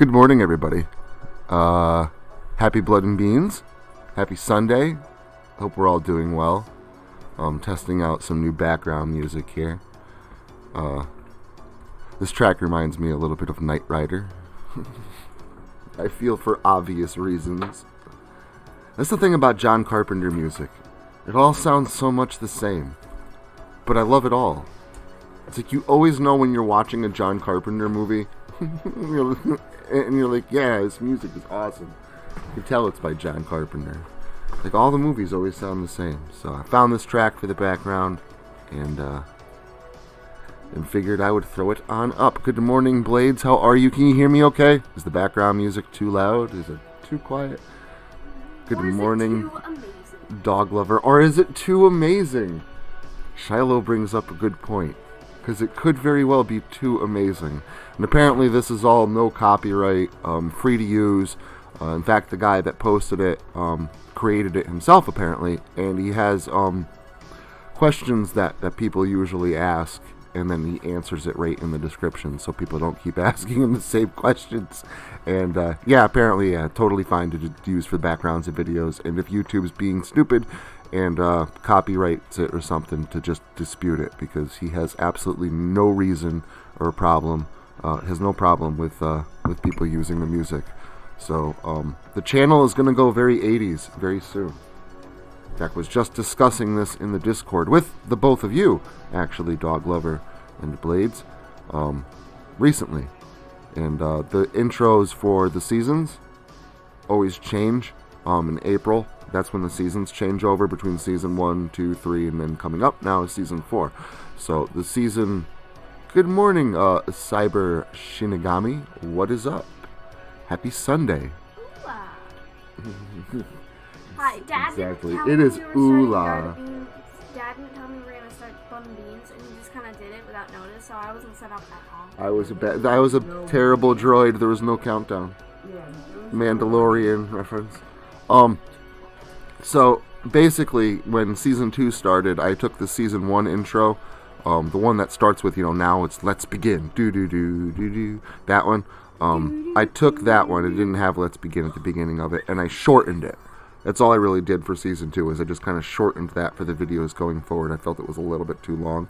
Good morning, everybody. Happy Blood and Beans. Happy Sunday. Hope we're all doing well. Testing out some new background music here. This track reminds me a little bit of Knight Rider. I feel for obvious reasons. That's the thing about John Carpenter music. It all sounds so much the same. But I love it all. It's like you always know when you're watching a John Carpenter movie. And you're like, yeah, this music is awesome. You can tell it's by John Carpenter. Like, all the movies always sound the same. So I found this track for the background and figured I would throw it on up. Good morning, Blades. How are you? Can you hear me okay? Is the background music too loud? Is it too quiet? Good morning, dog lover. Or is it too amazing? Shiloh brings up a good point. Because it could very well be too amazing. And apparently this is all no copyright, free to use. In fact, the guy that posted it created it himself, apparently. And he has questions that people usually ask. And then he answers it right in the description. So people don't keep asking him the same questions. And yeah, apparently totally fine to use for the backgrounds of videos. And if YouTube's being stupid and copyrights it or something, to just dispute it, because he has absolutely no reason or problem, has no problem with people using the music. So the channel is going to go very 80s very soon. In fact, was just discussing this in the Discord with the both of you, actually, Dog Lover and Blades, recently. And the intros for the seasons always change in April. That's when the seasons change over between season 1, 2, 3, and then coming up now is season 4. So the season... Good morning, Cyber Shinigami. What is up? Happy Sunday. Hi, Dad. Exactly. It is oola. Dad didn't tell me we were gonna start Bun Beans, and he just kind of did it without notice, so I wasn't set up at all. I was a terrible droid. There was no countdown. Mandalorian reference. So basically, when season 2 started, I took the season 1 intro, the one that starts with, now it's let's begin, do, that one. I took that one. It didn't have let's begin at the beginning of it, and I shortened it. That's all I really did for season 2, is I just kind of shortened that for the videos going forward. I felt it was a little bit too long.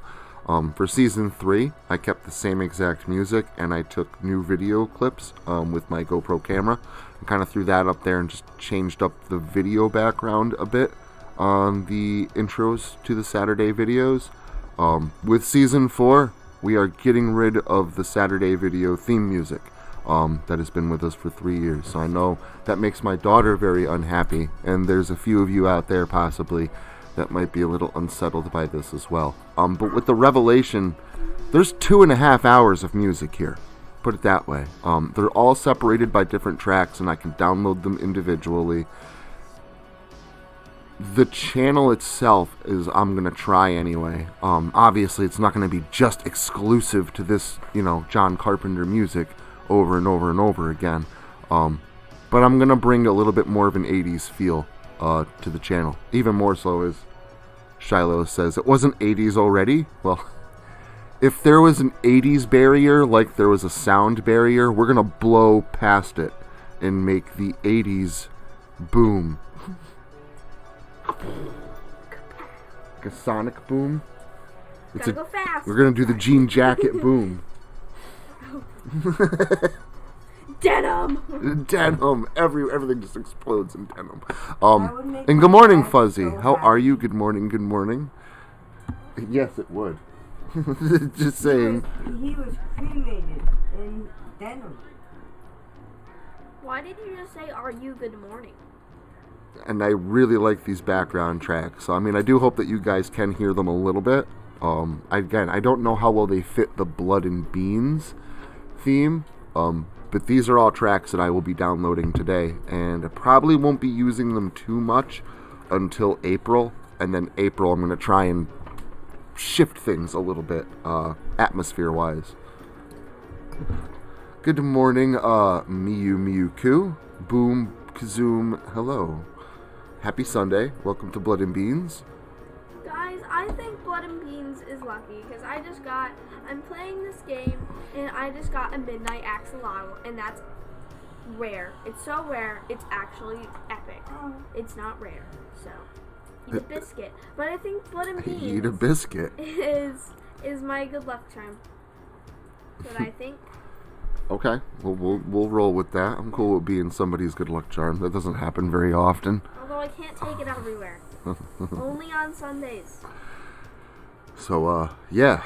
For season 3, I kept the same exact music, and I took new video clips with my GoPro camera. I kind of threw that up there and just changed up the video background a bit on the intros to the Saturday videos. With season 4, we are getting rid of the Saturday video theme music that has been with us for 3 years. So I know that makes my daughter very unhappy, and there's a few of you out there possibly that might be a little unsettled by this as well. But with the revelation, there's 2.5 hours of music here. Put it that way. They're all separated by different tracks, and I can download them individually. The channel itself is, I'm going to try anyway. Obviously, it's not going to be just exclusive to this, John Carpenter music over and over and over again. But I'm going to bring a little bit more of an 80s feel to the channel. Even more so, as Shiloh says, it wasn't 80s already. Well, if there was an 80s barrier, like there was a sound barrier, we're going to blow past it and make the 80s boom. Like a sonic boom. Go fast. We're going to do the jean jacket boom. Denim! Denim! Everything just explodes in denim. And good morning, Fuzzy. How are you? Good morning, good morning. Yes, it would. Just saying. He was cremated in denim. Why did you just say, are you good morning? And I really like these background tracks. So, I do hope that you guys can hear them a little bit. I don't know how well they fit the Blood and Beans theme. But these are all tracks that I will be downloading today. And I probably won't be using them too much until April. And then April, I'm going to try and shift things a little bit, atmosphere-wise. Good morning, Miyu Boom Kazoom, hello. Happy Sunday. Welcome to Blood and Beans. Guys, I think Blood and Beans is lucky, because I'm playing this game, and I just got a midnight axolotl, and that's rare. It's so rare, it's actually epic. It's not rare, so eat a biscuit. But I think blood and beans Eat a biscuit. is my good luck charm. That's what I think. Okay, we'll roll with that. I'm cool with being somebody's good luck charm. That doesn't happen very often. Although I can't take it everywhere. Only on Sundays. So, yeah.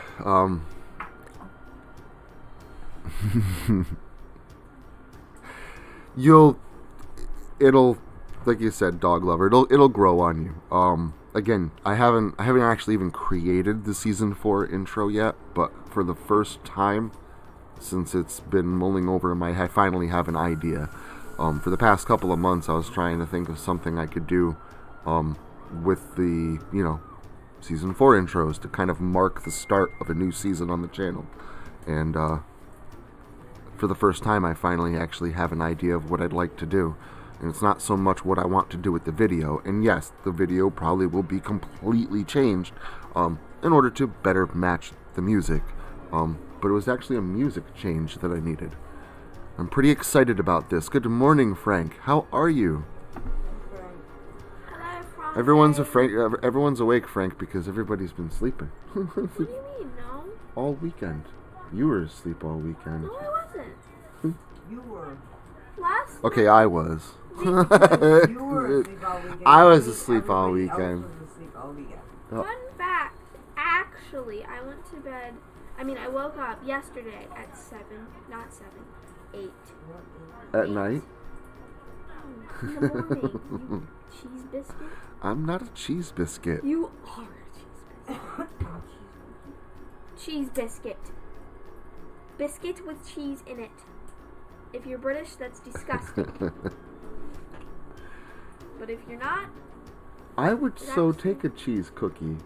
It'll, like you said, dog lover. It'll grow on you. Again, I haven't actually even created the season 4 intro yet, but for the first time since it's been mulling over in my head, I finally have an idea. For the past couple of months, I was trying to think of something I could do, with the, season 4 intros to kind of mark the start of a new season on the channel. And, for the first time, I finally actually have an idea of what I'd like to do. And it's not so much what I want to do with the video. And yes, the video probably will be completely changed in order to better match the music. But it was actually a music change that I needed. I'm pretty excited about this. Good morning, Frank. How are you? Hello, Frank. Everyone's awake, Frank, because everybody's been sleeping. What do you mean, no? All weekend. You were asleep all weekend. No, I wasn't. You were. Last Okay, I was. You were asleep all weekend. I was asleep all Everybody else weekend. was asleep all weekend. Fun fact, actually, I went to bed, I woke up yesterday at 8. At night? In the morning. Cheese biscuit? I'm not a cheese biscuit. You are a cheese biscuit. Cheese biscuit. Biscuit with cheese in it. If you're British, that's disgusting. But if you're not, I would so take a cheese cookie.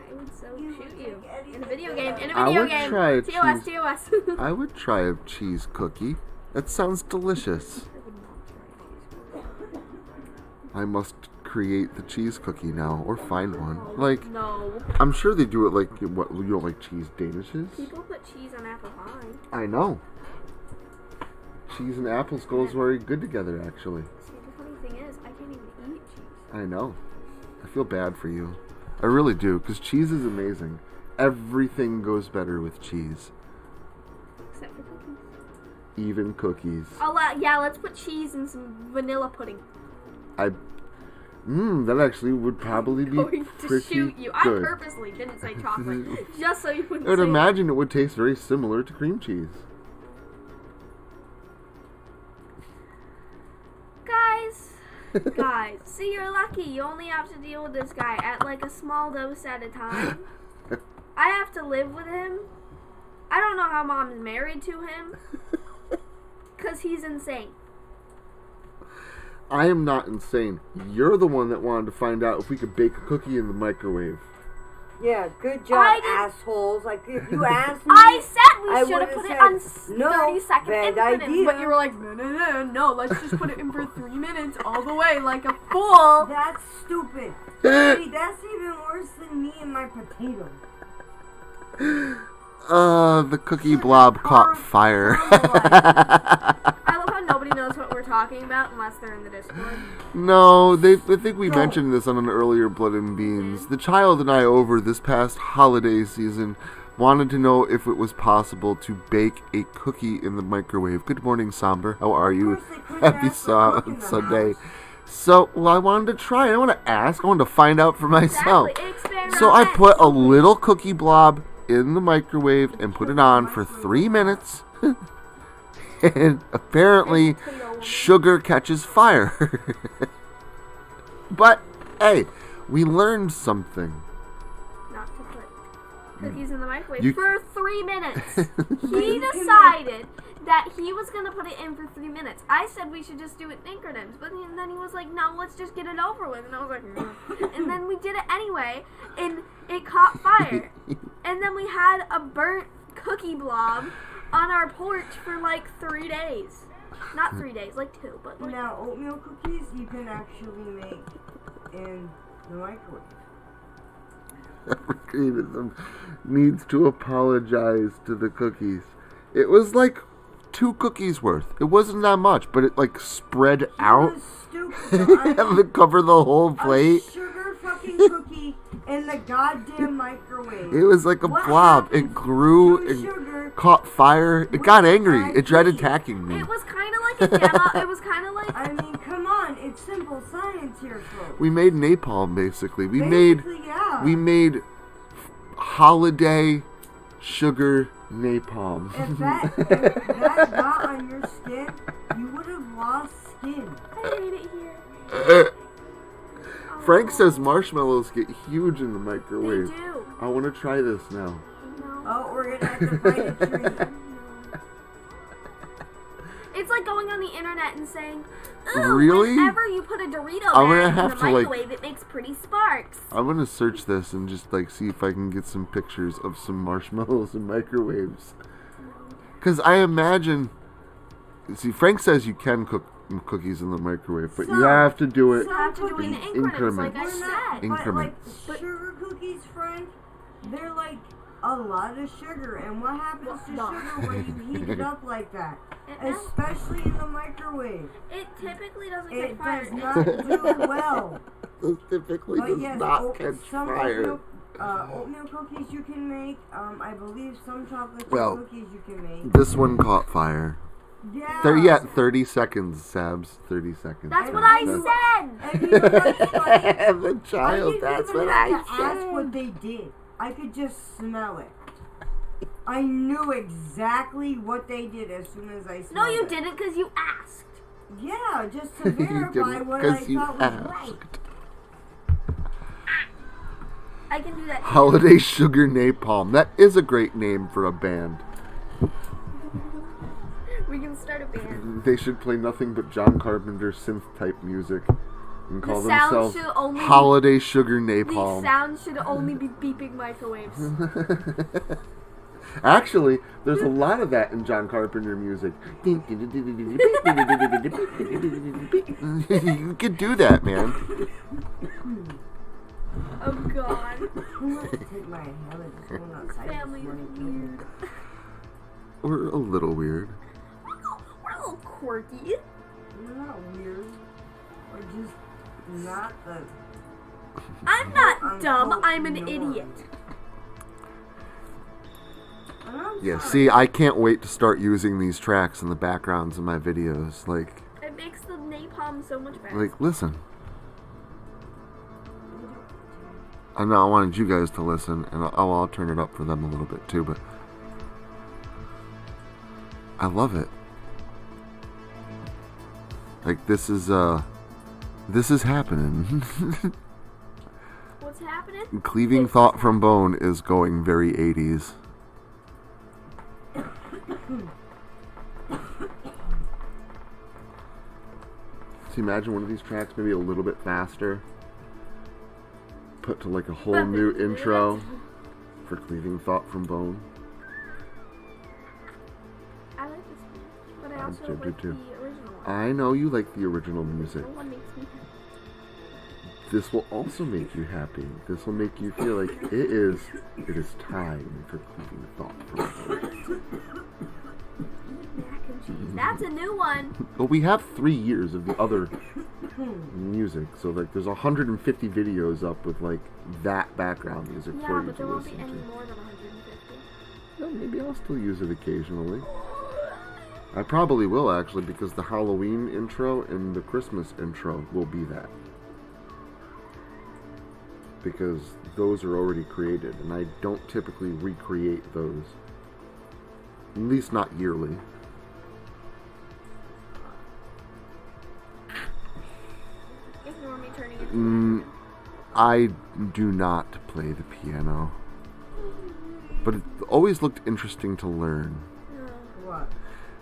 I would so shoot you. In a video game. I would try a TOS, cheese- TOS. I would try a cheese cookie. That sounds delicious. I would not try a cheese cookie. I must create the cheese cookie now, or find one. Like, No. I'm sure they do it like, what, you don't like cheese danishes? People put cheese on apple pie. I know. Cheese and apples goes very good together, actually. See, the funny thing is, I can't even eat cheese. I know. I feel bad for you. I really do, because cheese is amazing. Everything goes better with cheese. Except for cookies. Even cookies. Let's put cheese in some vanilla pudding. That actually would probably be Going to pretty shoot you. good. I purposely didn't say chocolate, just so you wouldn't I would say imagine it would taste very similar to cream cheese. Guys, see, you're lucky. You only have to deal with this guy at like a small dose at a time. I have to live with him. I don't know how mom's married to him. Because he's insane. I am not insane. You're the one that wanted to find out if we could bake a cookie in the microwave. Yeah, good job, assholes. Like, if you asked me, I said we I should have would've put it said, on no, 30-second bad increments, idea. but you were like, no, let's just put it in for 3 minutes all the way like a fool. That's stupid. See, that's even worse than me and my potato. The cookie blob caught fire. I love how nobody knows what we're talking about unless they're in the Discord. No, I think we mentioned this on an earlier Blood and Beans. The child and I, over this past holiday season, wanted to know if it was possible to bake a cookie in the microwave. Good morning, Somber. How are you? Happy Sunday. So, I wanted to try. I want to ask. I wanted to find out for myself. Exactly. So I put a little cookie blob in the microwave and put it on for 3 minutes. And apparently sugar catches fire. But hey, we learned something. Not to put cookies in the microwave You- for 3 minutes. He decided that he was going to put it in for 3 minutes. I said we should just do it in increments, but then he was like, no, let's just get it over with. And I was like, no. And then we did it anyway, and it caught fire. And then we had a burnt cookie blob on our porch for like 3 days. Not 3 days, like 2, but like... Now, oatmeal cookies you can actually make in the microwave. Creatism needs to apologize to the cookies. It was like 2 cookies worth. It wasn't that much, but it like spread out was stupid. and to cover the whole plate. A sugar fucking cookie in the goddamn microwave. It was like a What blob. happens It grew to and sugar caught fire. It with got angry. It tried IV? attacking me. It was kind of like a demo. It was kind of like. I mean, come on, it's simple science here, folks. We made napalm basically. We Basically, yeah. made holiday sugar napalm. If that got on your skin, you would have lost skin. I made it here. Frank says marshmallows get huge in the They microwave. do. I want to try this now. No. Oh, we're gonna have to find a tree. It's like going on the internet and saying, "Ooh, Really? whenever you put a Dorito I'm gonna bag in have the to, like- microwave, it makes pretty sparks." I'm gonna search this and just like see if I can get some pictures of some marshmallows in microwaves. Cause I imagine. See, Frank says you can cook cookies in the microwave, but you have to do it. You have to do it in increments, like I We're said. not, Increments. but like sugar cookies, Frank, they're like a lot of sugar. And what happens to Well, sugar when you heat it up like that? It melts. Especially in the microwave. It typically doesn't It catch fire. does not do well. This typically But does yes, not catch some fire. oatmeal cookies you can make. I believe some chocolate chip Well, cookies you can make. This one caught fire. Yeah. 30 seconds, Sabs. 30 seconds. That's what I That's- said. And you know what's funny? The I child, didn't that's even what have I to ask said. what they did. I could just smell it. I knew exactly what they did as soon as I smelled No, you it. didn't, because you asked. Yeah, just to You verify didn't what I because you thought was right. asked. I can do that. Holiday Sugar Napalm. That is a great name for a band. We can start a band. They should play nothing but John Carpenter synth type music and call The sound themselves should only be- Holiday Sugar These Napalm. sounds should only be beeping microwaves. Actually, there's a lot of that in John Carpenter music. You could do that, man. Oh God. I'm gonna take my inhaler just going outside Family this is morning. weird. We're a little weird. We're a little quirky. We're not weird. We're just not the... I'm not I'm dumb. so I'm an ignored. idiot. And I'm Yeah, sorry. see, I can't wait to start using these tracks in the backgrounds of my videos. Like, It makes the napalm so much better. listen. I know I wanted you guys to listen, and I'll turn it up for them a little bit too, but I love it. Like, this is happening. What's happening? Cleaving Thought from Bone is going very 80s. So imagine one of these tracks maybe a little bit faster. Put to like a whole new intro for Cleaving Thought from Bone. I like this one, but I also do like the too. original one. I know you like the original music. The one makes me happy. This will also make you happy. This will make you feel like it is time for Cleaving Thought from Bone. Mac and cheese. That's a new one. But we have 3 years of the other music, so like there's 150 videos up with like that background music Yeah, for you but to there won't be listen any to. more than 150. Well, maybe I'll still use it occasionally. I probably will actually, because the Halloween intro and the Christmas intro will be that. Because those are already created, and I don't typically recreate those. At least not yearly. Ignore me turning into I do not play the piano. But it always looked interesting to learn. What?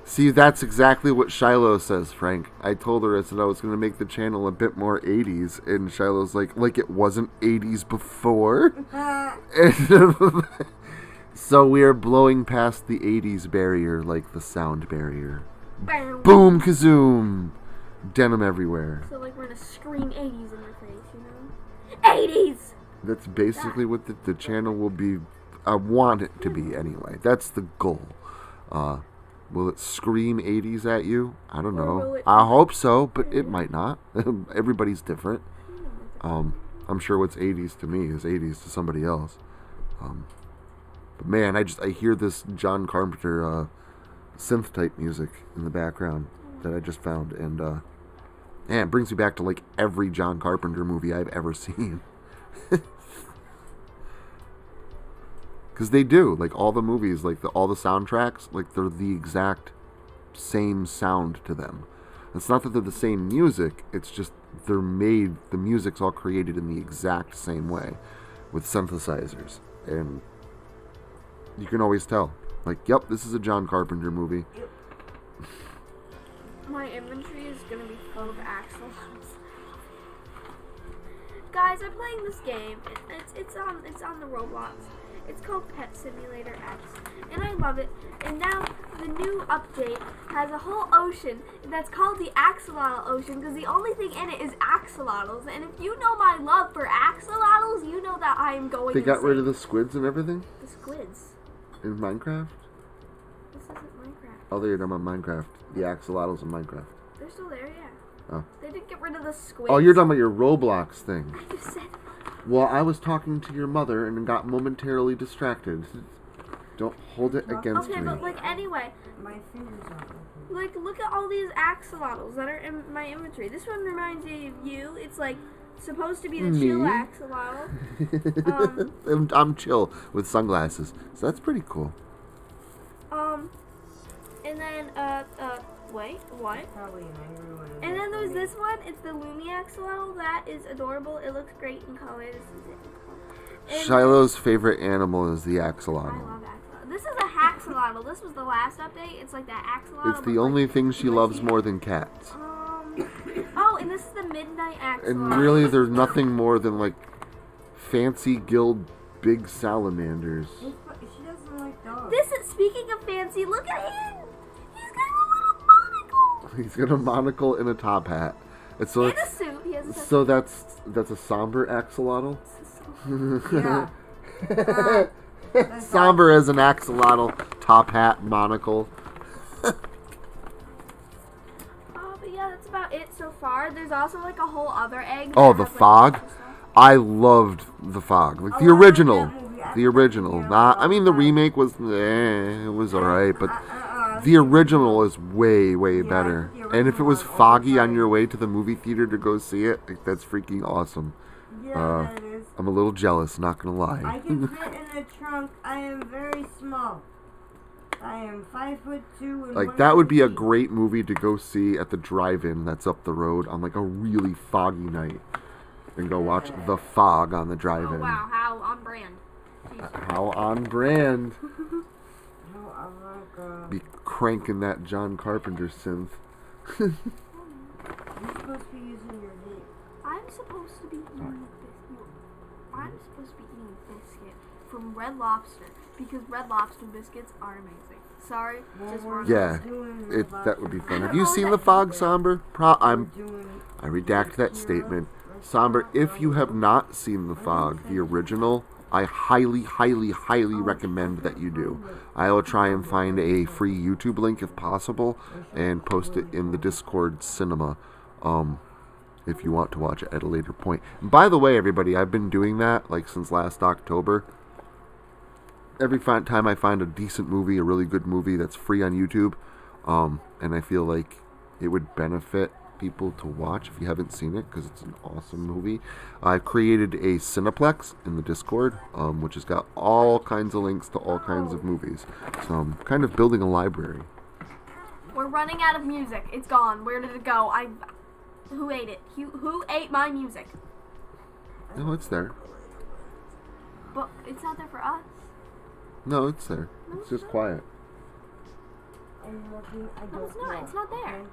See, that's exactly what Shiloh says, Frank. I told her, I said I was going to make the channel a bit more 80s, and Shiloh's like it wasn't 80s before? So we are blowing past the 80s barrier like the sound barrier. Bam. Boom, kazoom! Denim everywhere. So like we're gonna scream 80s in your face, you know? 80s! That's basically what the channel will be. I want it to be anyway. That's the goal. Will it scream 80s at you? I don't Or will know. it- I hope so, but it might not. Everybody's different. I'm sure what's 80s to me is 80s to somebody else. But man, I hear this John Carpenter synth type music in the background that I just found, and man, it brings me back to like every John Carpenter movie I've ever seen. Because they do, like all the movies, like all the soundtracks, like they're the exact same sound to them. It's not that they're the same music, it's just they're made, the music's all created in the exact same way with synthesizers. And you can always tell, like, yep, this is a John Carpenter movie. My inventory is gonna be full of axolotls. Guys, I'm playing this game. It's on the Roblox. It's called Pet Simulator X, and I love it. And now the new update has a whole ocean that's called the Axolotl Ocean because the only thing in it is axolotls. And if you know my love for axolotls, you know that I am going. They got rid of the squids and everything the squids. in Minecraft. This isn't Minecraft. Oh, they're talking about Minecraft. The axolotls in Minecraft. They're still there, yeah. Oh. They didn't get rid of the squids. Oh, you're talking about your Roblox thing. I just said. Well, I was talking to your mother and got momentarily distracted. Don't hold it against Okay, me. but like anyway, My fingers are open. like look at all these axolotls that are in my inventory. This one reminds me of you. It's like supposed to be the chill Me? axolotl. I'm chill with sunglasses, so that's pretty cool. And then wait, what? Probably an angry one. And then there's this one. It's the Lumi axolotl. That is adorable. It looks great in color. This is it. And Shiloh's favorite animal is the I axolotl. love axolotl. This is a haxolotl. This was the last update. It's like that axolotl. It's the but, only like, thing she with loves teeth. more than cats. Oh, and this is the midnight axolotl. And really, there's nothing more than like fancy gilled big salamanders. She doesn't like dogs. This is, speaking of fancy, look at him. He's got a little monocle. He's got a monocle and a top hat. And so And a it's, suit. He has a so that's a somber axolotl. Yeah. Somber as an axolotl, top hat, monocle. But yeah, that's about it so far. There's also like a whole other egg. Oh, that the has, like, fog? extra stuff. I loved the fog, like Oh, the I like original. that movie. The original. Not, I mean, the remake was, it was alright, but the original is way, way better. I like the And if it was original all the foggy on time. your way to the movie theater to go see it, like, that's freaking awesome. Yeah, that is. I'm a little jealous, not gonna I lie. can fit in the trunk. I am very small. I am 5'2" and Like, that would be a 150. great movie to go see at the drive-in that's up the road on, like, a really foggy night. And go watch The Fog on the Oh drive-in. wow, how on brand. Jeez. How on brand. Oh, I like, Be cranking that John Carpenter synth. you're supposed to be using your heat. I'm supposed to be eating biscuit from Red Lobster because Red Lobster biscuits are amazing. Sorry, just wanted Yeah, to say. that would be fun. Have you seen The Fog, Somber? I redact that Tequila, statement. Somber, if you have not seen The Fog, the original, I highly, highly, highly recommend that you do. I will try and find a free YouTube link if possible and post it in the Discord cinema if you want to watch it at a later point. And by the way, everybody, I've been doing that like since last October. Every time I find a decent movie, a really good movie that's free on YouTube, and I feel like it would benefit people to watch if you haven't seen it because it's an awesome movie. I've created a Cineplex in the Discord, which has got all kinds of links to all kinds of movies. So I'm kind of building a library. We're running out of music. It's gone. Where did it go? Who ate it? Who ate my music? No, it's there. But it's not there for us. No, it's there. It's just quiet. No, it's not. It's not there.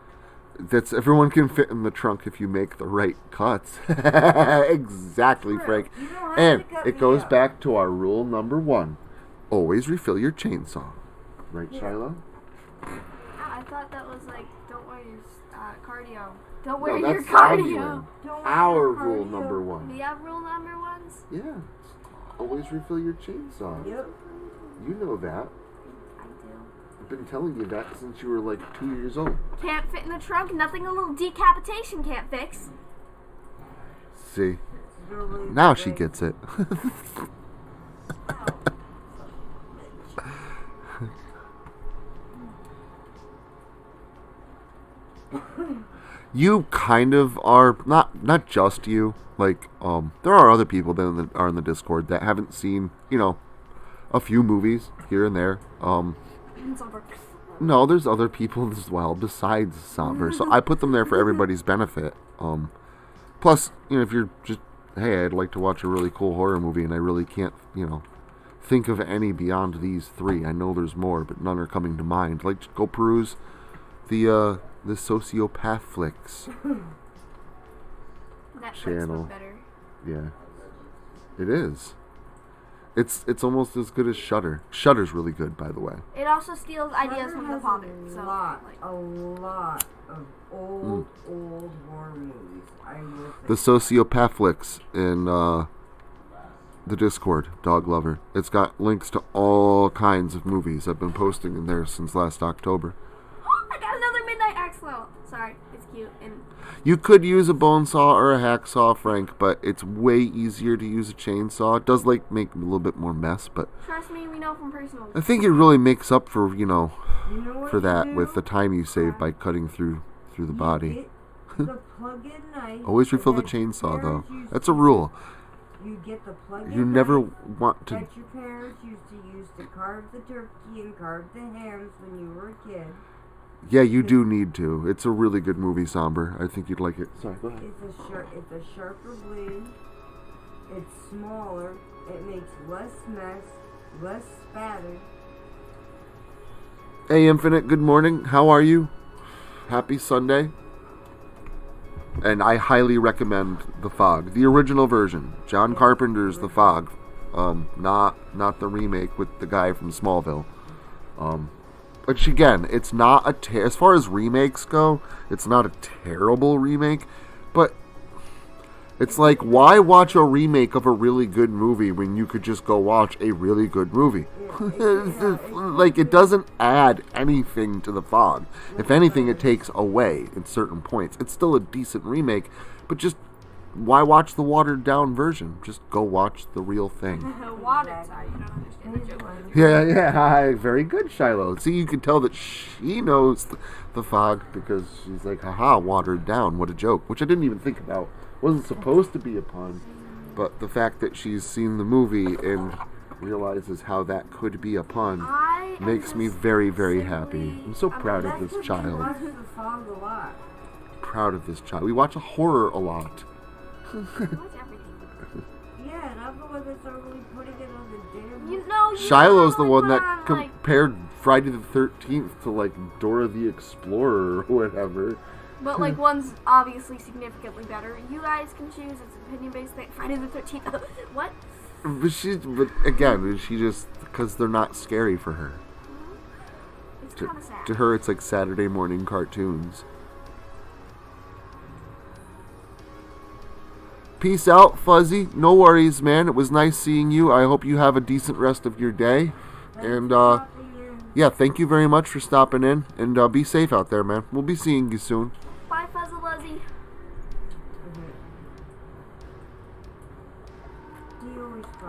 That's everyone can fit in the trunk if you make the right cuts. Exactly, Frank. You don't have And to cut it me goes up. back to our rule number 1. Always refill your chainsaw. Right, Shiloh? I thought that was like, don't wear your cardio. Don't wear No, your that's our cardio. rule. Don't Our let rule her number you. 1. We have rule number ones? Yeah. Always refill your chainsaw. Yep. You know that. I do. I've been telling you that since you were like 2 years old. Can't fit in the trunk. Nothing a little decapitation can't fix. See? Now she gets it. You kind of are, not just you, like, there are other people that are in the Discord that haven't seen, a few movies here and there. No, there's other people as well besides Somber, so I put them there for everybody's benefit. Plus, if you're just, hey, I'd like to watch a really cool horror movie and I really can't, think of any beyond these three. I know there's more, but none are coming to mind. Like, go peruse the Sociopath Flicks Netflix channel. was better. Yeah, it is. It's almost as good as Shudder. Shudder's really good, by the way. It also steals ideas from The Father. A lot of old horror movies. The Sociopath Flicks in the Discord, Dog Lover. It's got links to all kinds of movies I've been posting in there since last October. I got another Midnight Axle. Sorry, it's cute. And you could use a bone saw or a hacksaw, Frank, but it's way easier to use a chainsaw. It does make a little bit more mess, but trust me, we know from personal. I think it really makes up for for that do? with the time you save by cutting through the body. The plug-in knife. Always refill the chainsaw, though. That's a rule. You get the plug-in You never knife want to. that your parents used to use to carve the turkey and carve the hams when you were a kid. Yeah, you do need to. It's a really good movie, Somber. I think you'd like it. Sorry, go ahead. It's a sharper blade. It's smaller. It makes less mess, less spatter. Hey, Infinite, good morning. How are you? Happy Sunday. And I highly recommend The Fog, the original version. John Carpenter's The Fog, not the remake with the guy from Smallville. Which again, it's not as far as remakes go, it's not a terrible remake, but it's like, why watch a remake of a really good movie when you could just go watch a really good movie? Like, it doesn't add anything to The Fog. If anything, it takes away at certain points. It's still a decent remake, but just why watch the watered down version? Just go watch the real thing. Watered, sorry, you don't understand the joke. Yeah, very good, Shiloh. See, you can tell that she knows the Fog because she's like, haha, watered down, what a joke. Which I didn't even think about. Wasn't supposed to be a pun, but the fact that she's seen the movie and realizes how that could be a pun makes me very, very happy. I'm so proud of this child. Watch The Fog a lot. Proud of this child. We watch a horror a lot. Yeah, and I'm the one that's already putting it on the damn. Shiloh's the one that compared Friday the 13th to like Dora the Explorer or whatever. But like one's obviously significantly better. You guys can choose. It's an opinion-based thing. Friday the 13th. What? But again, she just because they're not scary for her. It's kind of sad. To her, it's like Saturday morning cartoons. Peace out, Fuzzy. No worries, man. It was nice seeing you. I hope you have a decent rest of your day. And, yeah, thank you very much for stopping in. And be safe out there, man. We'll be seeing you soon. Bye, Fuzzy Luzzy.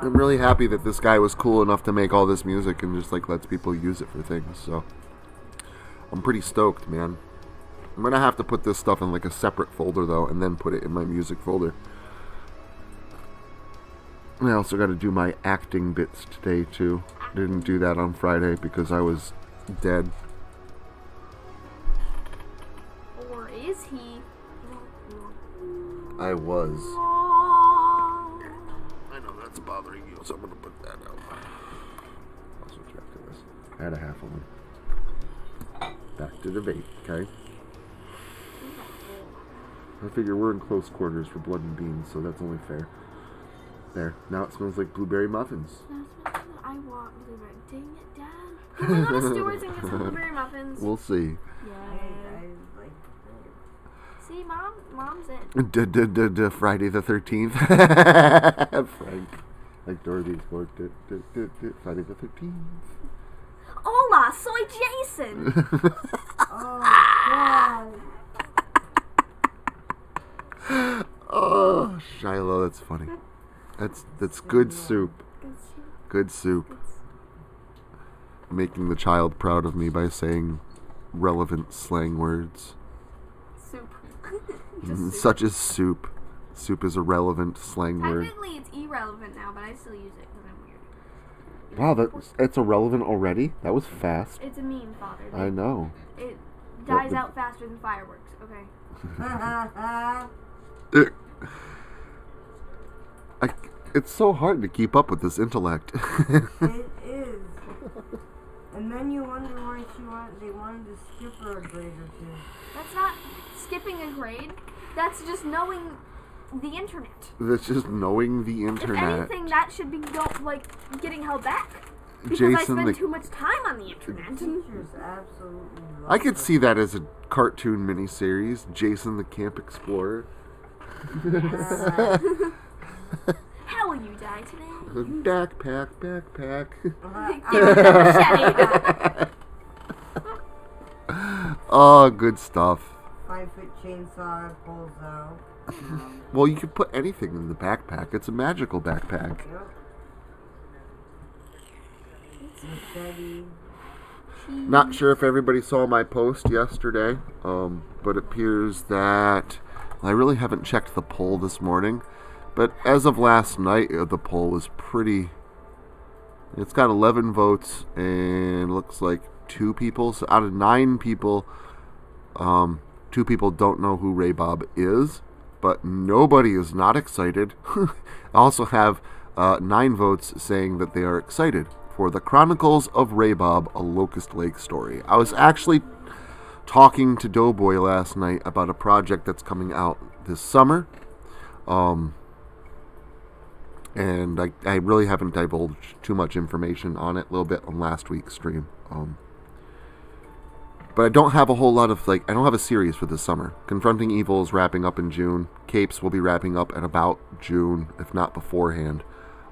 I'm really happy that this guy was cool enough to make all this music and just, like, lets people use it for things. So, I'm pretty stoked, man. I'm going to have to put this stuff in, like, a separate folder, though, and then put it in my music folder. I also got to do my acting bits today, too. Didn't do that on Friday because I was dead. Or is he? I was. I know that's bothering you, so I'm going to put that out. I'll switch back to this. I had a half of one. Back to the vape, okay? I figure we're in close quarters for blood and beans, so that's only fair. There. Now it smells like blueberry muffins. I want blueberry. Dang it, Dad. Can we go to Stewart's and get some blueberry muffins? We'll see. Yeah. See, Mom's in. Friday the 13th. Frank. Like Dora the Explorer. Friday the 13th. Hola, Soy Jason. Oh, God. Oh, Shiloh, that's funny. That's good soup. Good soup. Making the child proud of me by saying relevant slang words. Soup. Just soup. Such as soup. Soup is a relevant slang word. Technically, it's irrelevant now, but I still use it because I'm weird. Wow, it's irrelevant already? That was fast. It's a meme, Father. I know. It dies out faster than fireworks, okay? It's so hard to keep up with this intellect. It is. And then you wonder why they wanted to skip her a grade or two. That's not skipping a grade. That's just knowing the internet. That's just knowing the internet. If anything, that should be getting held back. Because I spend too much time on the internet. Teachers absolutely love I could her. see that as a cartoon miniseries, Jason the Camp Explorer. How will you die today? Backpack. Give me the machete. Oh, good stuff. 5-foot chainsaw pulls out. Well, you could put anything in the backpack. It's a magical backpack. Yep. Machete. Not sure if everybody saw my post yesterday, but it appears that I really haven't checked the poll this morning. But as of last night, the poll was pretty. It's got 11 votes, and looks like 2 people. So out of 9 people, 2 people don't know who Ray Bob is, but nobody is not excited. I also have 9 votes saying that they are excited for The Chronicles of Ray Bob, a Locust Lake story. I was actually talking to Doughboy last night about a project that's coming out this summer. And I really haven't divulged too much information on it, a little bit on last week's stream. But I don't have a whole lot of, I don't have a series for this summer. Confronting Evil is wrapping up in June. Capes will be wrapping up at about June, if not beforehand.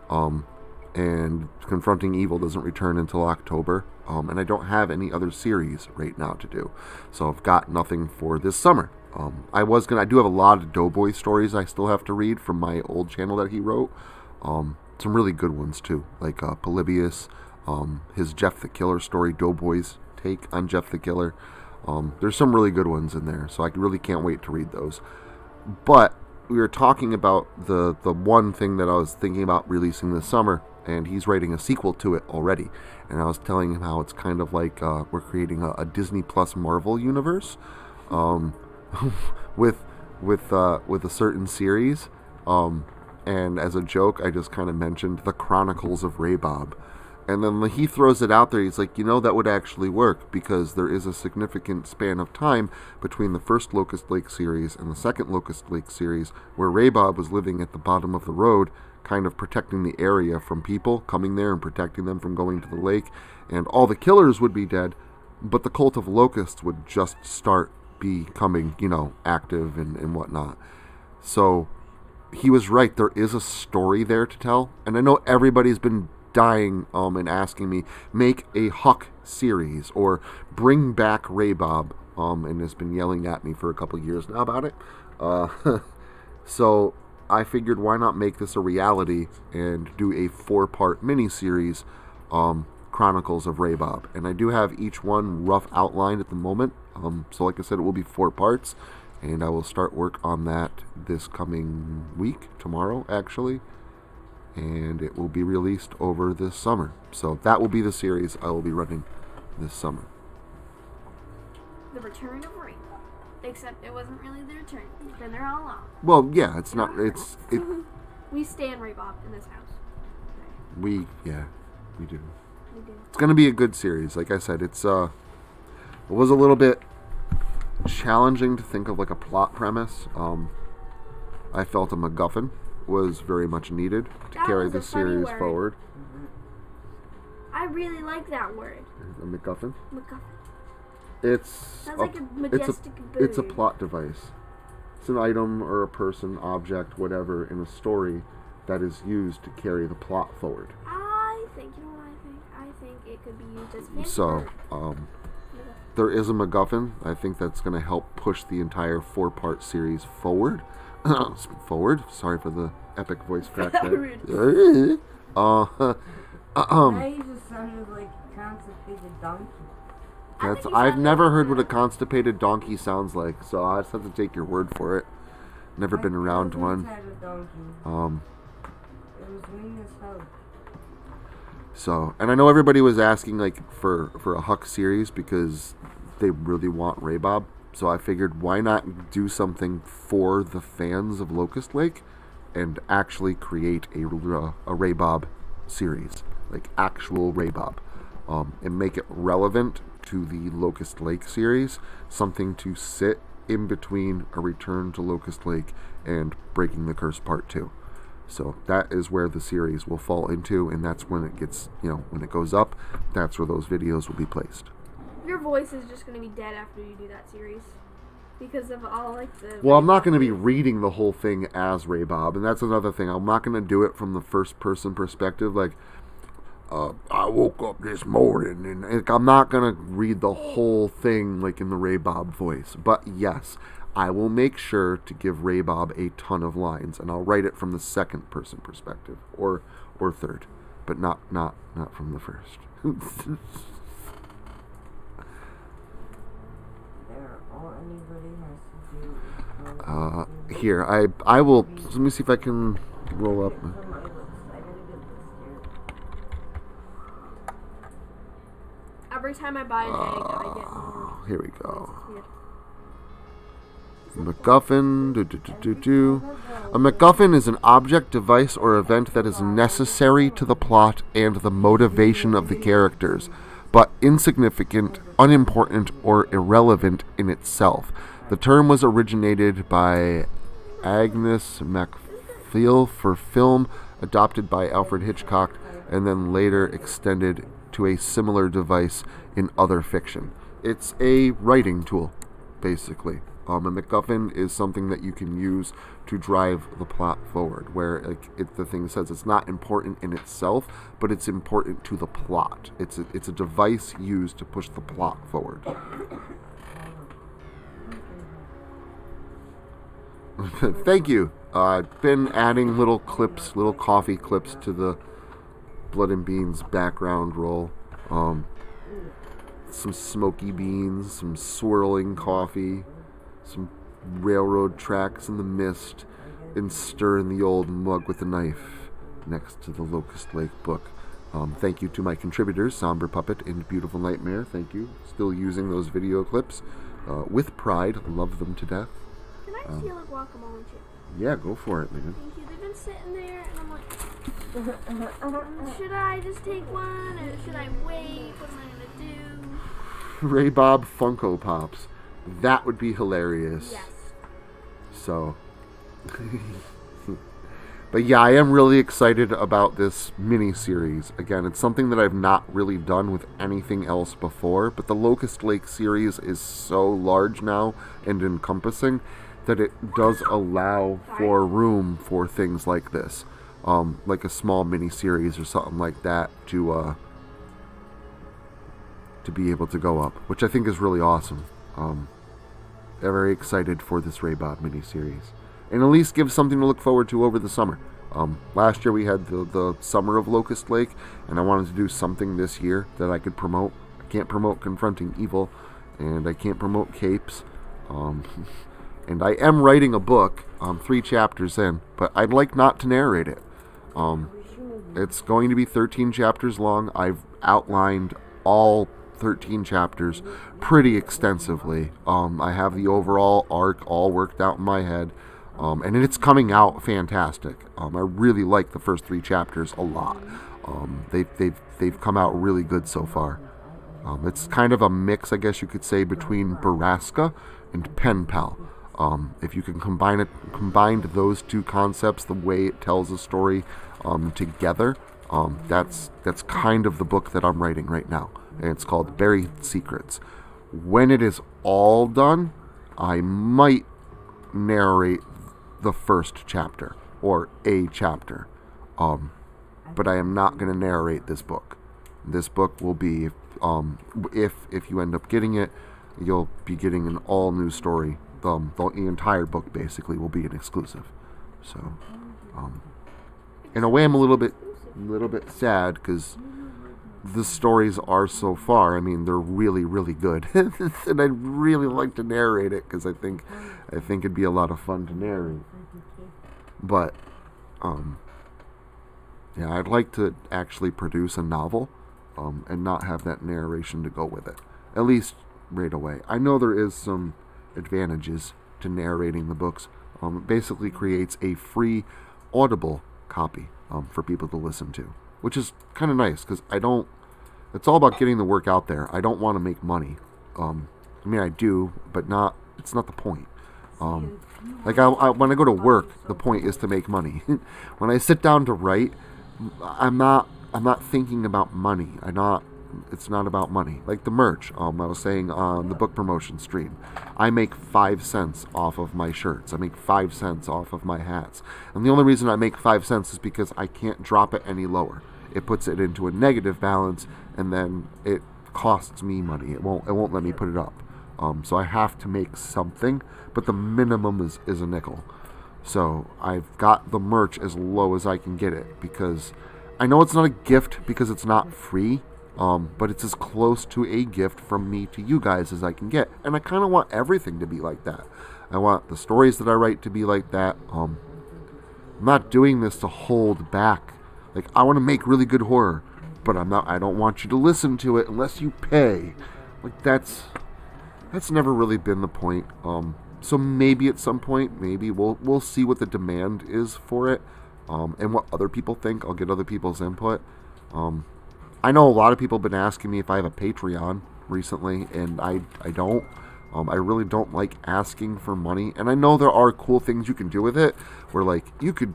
And Confronting Evil doesn't return until October. And I don't have any other series right now to do. So I've got nothing for this summer. I do have a lot of Doughboy stories I still have to read from my old channel that he wrote. Some really good ones too, like Polybius, his Jeff the Killer story, Doughboy's take on Jeff the Killer. There's some really good ones in there, so I really can't wait to read those. But we were talking about the one thing that I was thinking about releasing this summer, and he's writing a sequel to it already. And I was telling him how it's kind of like we're creating a Disney Plus Marvel universe with a certain series. And as a joke, I just kind of mentioned The Chronicles of Ray Bob. And then he throws it out there. He's like, that would actually work because there is a significant span of time between the first Locust Lake series and the second Locust Lake series where Ray Bob was living at the bottom of the road, kind of protecting the area from people coming there and protecting them from going to the lake. And all the killers would be dead, but the cult of locusts would just start becoming, active and whatnot. So he was right. There is a story there to tell. And I know everybody's been dying and asking me, make a Huck series or bring back Ray Bob, and has been yelling at me for a couple years now about it. So I figured why not make this a reality and do a 4-part miniseries, Chronicles of Ray Bob. And I do have each one rough outlined at the moment. So like I said, it will be 4 parts. And I will start work on that this coming week, tomorrow actually. And it will be released over this summer. So that will be the series I will be running this summer. The Return of Ray Bob. Except it wasn't really the return. It's been there all along. Well, yeah, it's not, We stand Ray Bob in this house. we do. We do. It's going to be a good series. Like I said, it was a little bit challenging to think of a plot premise. I felt a MacGuffin was very much needed to carry the series forward. I really like that word. A MacGuffin? MacGuffin. Sounds like a majestic bird. It's a plot device. It's an item or a person, object, whatever, in a story that is used to carry the plot forward. I think, you know what I think? I think it could be used as fancy So, art. there is a MacGuffin. I think that's going to help push the entire 4-part series forward. Forward. Sorry for the epic voice crack there. Now you just sounded like a constipated donkey. I've never heard what a constipated donkey sounds like, so I just have to take your word for it. Never been around one. Had a donkey. It was mean as hell. So, and I know everybody was asking like for a Huck series because they really want Raybob. So I figured why not do something for the fans of Locust Lake and actually create a Raybob series, like actual Raybob, and make it relevant to the Locust Lake series, something to sit in between a Return to Locust Lake and Breaking the Curse Part 2. So that is where the series will fall into, and that's when it gets, when it goes up, that's where those videos will be placed. Your voice is just going to be dead after you do that series. Because of all, like, the... Well, I'm not going to be reading the whole thing as Raybob, and that's another thing. I'm not going to do it from the first-person perspective, like, I woke up this morning, and I'm not going to read the whole thing, like, in the Raybob voice. But, yes, I will make sure to give Raybob a ton of lines, and I'll write it from the second-person perspective, or third, but not from the first. All anybody has to do is Here, I will, let me see if I can roll up. Every time I buy an egg, I get more. Here we go. It's weird. MacGuffin. A MacGuffin is an object, device, or event that is necessary to the plot and the motivation of the characters, but insignificant, unimportant, or irrelevant in itself. The term was originated by Agnes MacLeod for film, adopted by Alfred Hitchcock, and then later extended to a similar device in other fiction. It's a writing tool, basically. A MacGuffin is something that you can use to drive the plot forward, where the thing says it's not important in itself, but it's important to the plot. It's a device used to push the plot forward. Thank you. I've been adding little coffee clips to the Blood and Beans background roll. Some smoky beans, some swirling coffee, some railroad tracks in the mist, and stirring the old mug with a knife next to the Locust Lake book. Thank you to my contributors, Somber Puppet and Beautiful Nightmare. Thank you. Still using those video clips with pride. Love them to death. Can I steal a guacamole chip? Yeah, go for it, man. Thank you. They've been sitting there, and I'm like, should I just take one, or should I wait? What am I going to do? Raybob Funko Pops. That would be hilarious. Yes. So, but yeah, I am really excited about this mini-series. Again, it's something that I've not really done with anything else before, but the Locust Lake series is so large now and encompassing that it does allow for room for things like this. Like a small mini-series or something like that to be able to go up, which I think is really awesome. I'm very excited for this Raybob mini-series. And at least give something to look forward to over the summer. Last year we had the Summer of Locust Lake, and I wanted to do something this year that I could promote. I can't promote Confronting Evil, and I can't promote Capes. And I am writing a book, 3 chapters in, but I'd like not to narrate it. It's going to be 13 chapters long. I've outlined all 13 chapters pretty extensively. I have the overall arc all worked out in my head, and it's coming out fantastic. I really like the first 3 chapters a lot. They've come out really good so far. It's kind of a mix, I guess you could say, between Baraska and Pen Pal. If you can combine those 2 concepts, the way it tells a story together, that's kind of the book that I'm writing right now. And it's called Buried Secrets. When it is all done, I might narrate the first chapter, or a chapter. But I am not going to narrate this book. This book will be, if you end up getting it, you'll be getting an all new story. The entire book basically will be an exclusive. So, in a way, I'm a little bit sad because the stories are so far. I mean, they're really, really good, and I'd really like to narrate it because I think it'd be a lot of fun to narrate. But, yeah, I'd like to actually produce a novel, and not have that narration to go with it, at least right away. I know there is some advantages to narrating the books. It basically creates a free Audible copy for people to listen to, which is kind of nice because it's all about getting the work out there. I don't want to make money. I mean, I do, but it's not the point. When I go to work, the point is to make money. When I sit down to write, I'm not thinking about money. It's not about money. Like the merch, I was saying on the book promotion stream, I make 5 cents off of my shirts. I make 5 cents off of my hats. And the only reason I make 5 cents is because I can't drop it any lower. It puts it into a negative balance, and then it costs me money. It won't let me put it up. So I have to make something, but the minimum is a nickel. So I've got the merch as low as I can get it because I know it's not a gift because it's not free. But it's as close to a gift from me to you guys as I can get. And I kind of want everything to be like that. I want the stories that I write to be like that. I'm not doing this to hold back. Like, I want to make really good horror, but I don't want you to listen to it unless you pay. Like, that's never really been the point. So maybe at some point, maybe we'll see what the demand is for it, and what other people think. I'll get other people's input. I know a lot of people have been asking me if I have a Patreon recently, and I don't. I really don't like asking for money, and I know there are cool things you can do with it, where like you could,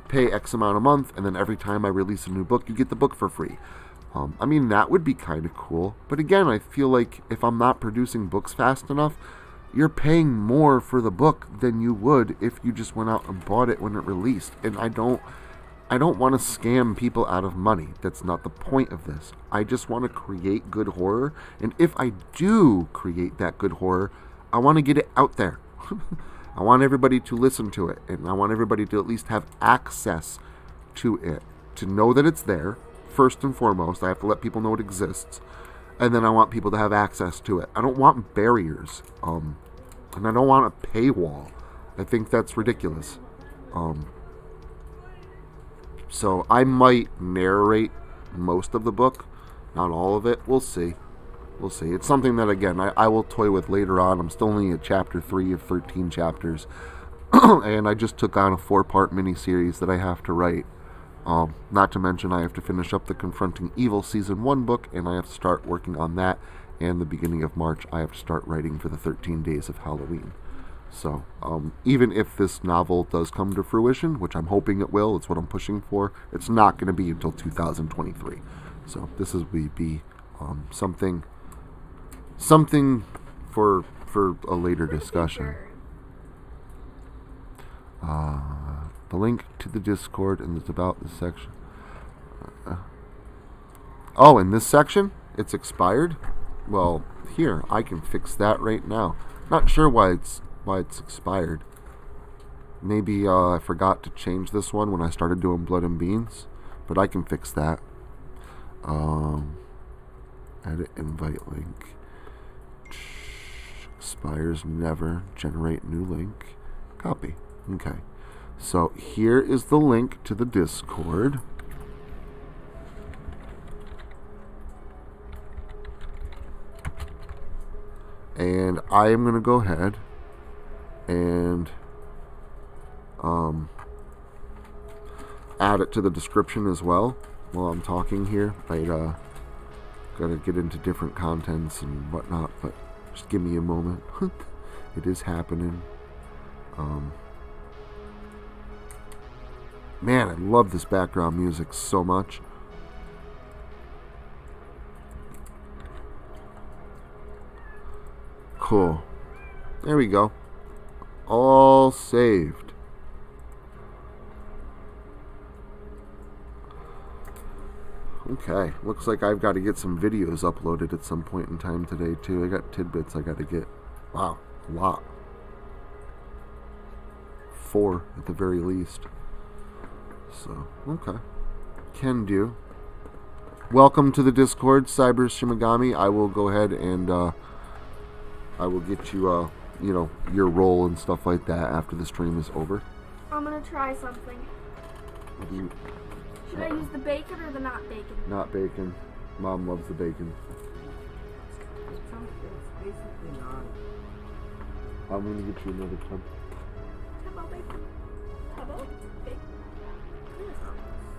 pay X amount a month, and then every time I release a new book, you get the book for free. I mean, that would be kind of cool, but again, I feel like if I'm not producing books fast enough, you're paying more for the book than you would if you just went out and bought it when it released, and I don't want to scam people out of money. That's not the point of this. I just want to create good horror. And if I do create that good horror, I want to get it out there. I want everybody to listen to it. And I want everybody to at least have access to it. To know that it's there. First and foremost, I have to let people know it exists. And then I want people to have access to it. I don't want barriers. And I don't want a paywall. I think that's ridiculous. So I might narrate most of the book, not all of it. We'll see. It's something that, again, I will toy with later on. I'm still only at chapter 3 of 13 chapters. And I just took on a 4-part miniseries that I have to write. Not to mention I have to finish up the Confronting Evil Season 1 book, and I have to start working on that. And the beginning of March, I have to start writing for the 13 Days of Halloween. So, even if this novel does come to fruition, which I'm hoping it will, it's what I'm pushing for, it's not going to be until 2023. So, this will be something for a later discussion. The link to the Discord, and it's about this section. In this section, it's expired? Well, here, I can fix that right now. Not sure why it's expired. Maybe I forgot to change this one when I started doing Blood and Beans, but I can fix that. Edit invite link. Expires never. Generate new link. Copy. Okay. So here is the link to the Discord. And I am going to go ahead and add it to the description as well while I'm talking here. I gotta get into different contents and whatnot, but just give me a moment. It is happening. Man, I love this background music so much. Cool. There we go. All saved. Okay, looks like I've got to get some videos uploaded at some point in time today, too. I got tidbits I got to get. Wow, a lot. 4 at the very least. So, okay. Can do. Welcome to the Discord, Cyber Shimigami. I will go ahead and I will get you, you know, your role and stuff like that after the stream is over. I'm gonna try something. Should I use the bacon or the not bacon? Not bacon. Mom loves the bacon. It's basically not. I'm gonna get you another cup. How about bacon? How about bacon?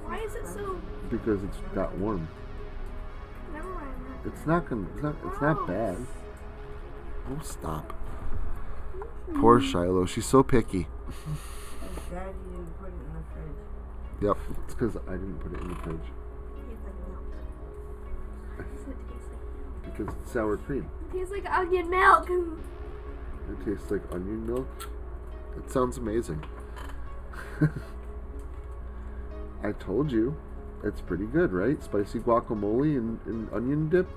Why is it so? Because it's got warm. Never mind. It's not bad. Oh, stop. Poor Shiloh. She's so picky. Daddy didn't put it in the fridge. Yep, it's because I didn't put it in the fridge. Tastes like milk. What does it taste like? Because it's sour cream. It tastes like onion milk. It tastes like onion milk. It sounds amazing. I told you. It's pretty good, right? Spicy guacamole and onion dip.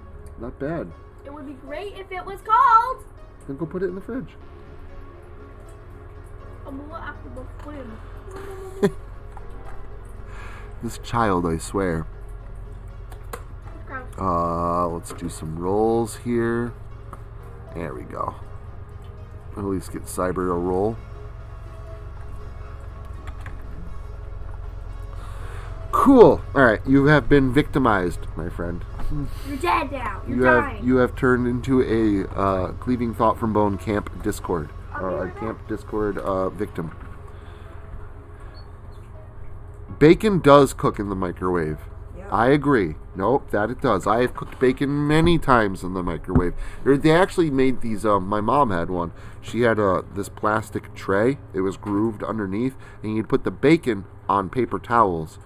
Not bad. It would be great if it was called. Then go put it in the fridge. This child, I swear. Let's do some rolls here. There we go. At least get Cyber a roll. Cool. All right, you have been victimized, my friend. You're dead now. You're dying. You have turned into a Cleaving Thought from Bone Camp Discord, a Camp Discord victim. Bacon does cook in the microwave. Yep. I agree. Nope, that it does. I have cooked bacon many times in the microwave. They actually made these. My mom had one. She had this plastic tray. It was grooved underneath, and you'd put the bacon on paper towels.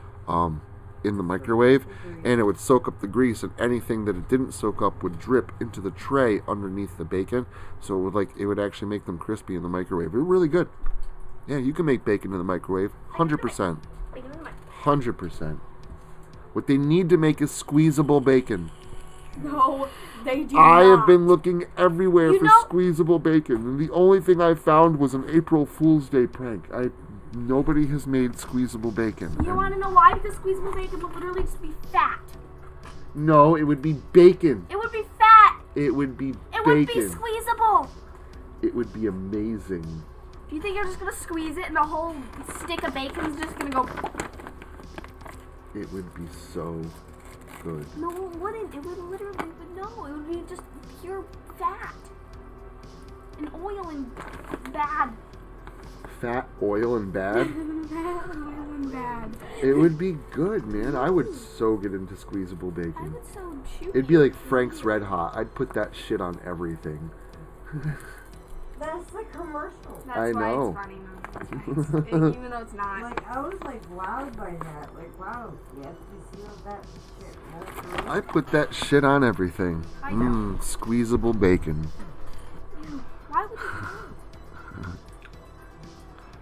In the microwave, and it would soak up the grease, and anything that it didn't soak up would drip into the tray underneath the bacon, so it would actually make them crispy in the microwave. They're really good. Yeah, you can make bacon in the microwave, 100%. 100%. What they need to make is squeezable bacon. No, they do I not. have been looking everywhere for squeezable bacon, and the only thing I found was an April Fool's Day prank. Nobody has made squeezable bacon. You want to know why? Because squeezable bacon would literally just be fat. No, it would be bacon. It would be fat. It would be It bacon. would be squeezable. It would be amazing. Do you think you're just going to squeeze it and the whole stick of bacon's just going to go... It would be so good. No, it wouldn't. It would literally... No, it would be just pure fat. And oil and bad. Fat, oil, and bad? Oil and bad. It would be good, man. I would so get into squeezable I bacon. would so chew. It'd be like Frank's Red Hot. I'd put that shit on everything. That's the commercial. That's I why know. it's funny. No, even though it's not. Like, I was like wowed by that. Like, wow, you have to seal that shit. I put that shit on everything. I know. Squeezable bacon. Why would you do it?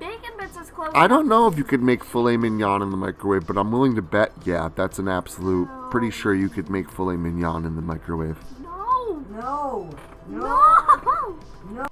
Bacon bits is close. I don't know if you could make filet mignon in the microwave, but I'm willing to bet, yeah, that's an absolute. Pretty sure you could make filet mignon in the microwave. No. No. No. No.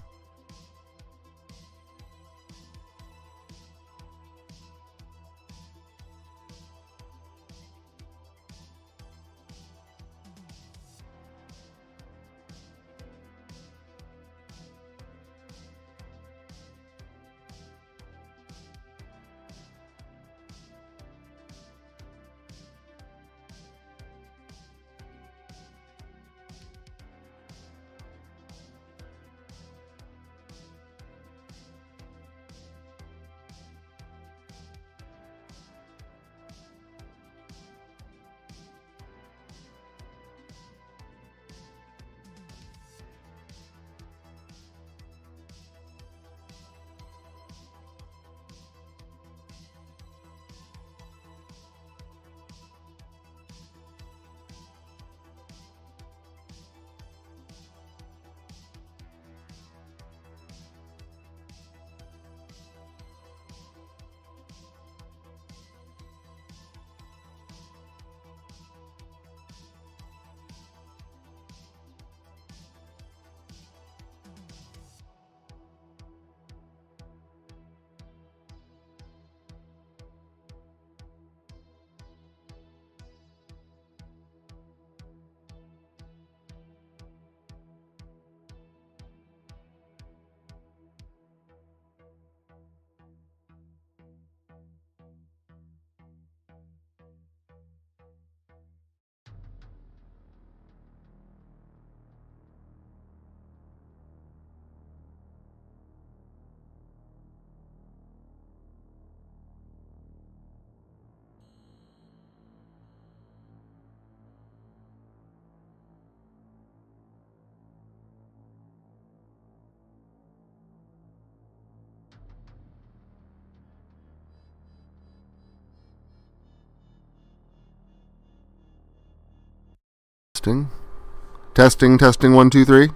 Testing. Testing, 1, 2, 3.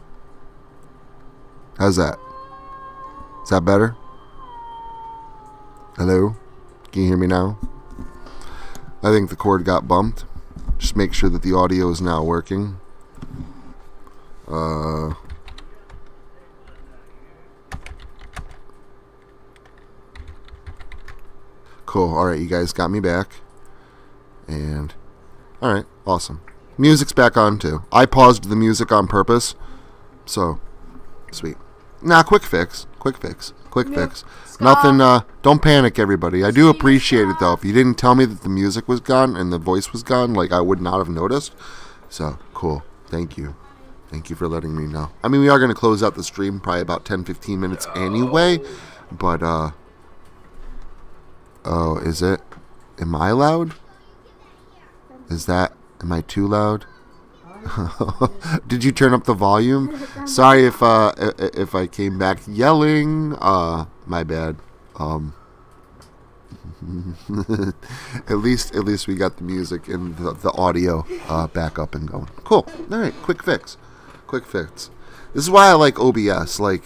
How's that? Is that better? Hello? Can you hear me now? I think the cord got bumped. Just make sure that the audio is now working. Cool. Alright, you guys got me back. And alright, awesome. Music's back on too. I paused the music on purpose. So, sweet. Nah, quick fix. Nothing, don't panic, everybody. I do appreciate it, though. If you didn't tell me that the music was gone and the voice was gone, like, I would not have noticed. So, cool. Thank you. Thank you for letting me know. I mean, we are going to close out the stream probably about 10-15 minutes anyway. But, oh, is it? Am I loud? Am I too loud? Did you turn up the volume? Sorry if I came back yelling. My bad. At least we got the music and the audio back up and going. Cool. All right. Quick fix. This is why I like OBS. Like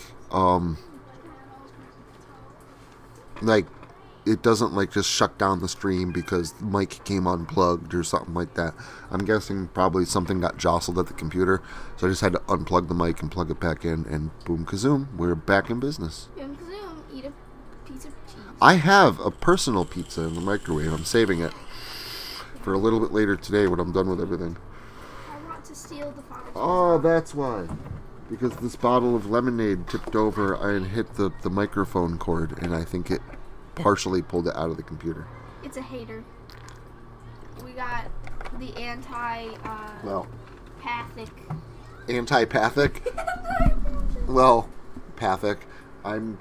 it doesn't like just shut down the stream because the mic came unplugged or something like that. I'm guessing probably something got jostled at the computer, so I just had to unplug the mic and plug it back in, and boom kazoom, we're back in business. Boom kazoom, eat a piece of cheese. I have a personal pizza in the microwave. I'm saving it for a little bit later today when I'm done with everything. I want to steal the bottle. Oh, that's why. Because this bottle of lemonade tipped over and hit the microphone cord, and I think it partially pulled it out of the computer. It's a hater. We got the Antipathic? Well, pathic. I'm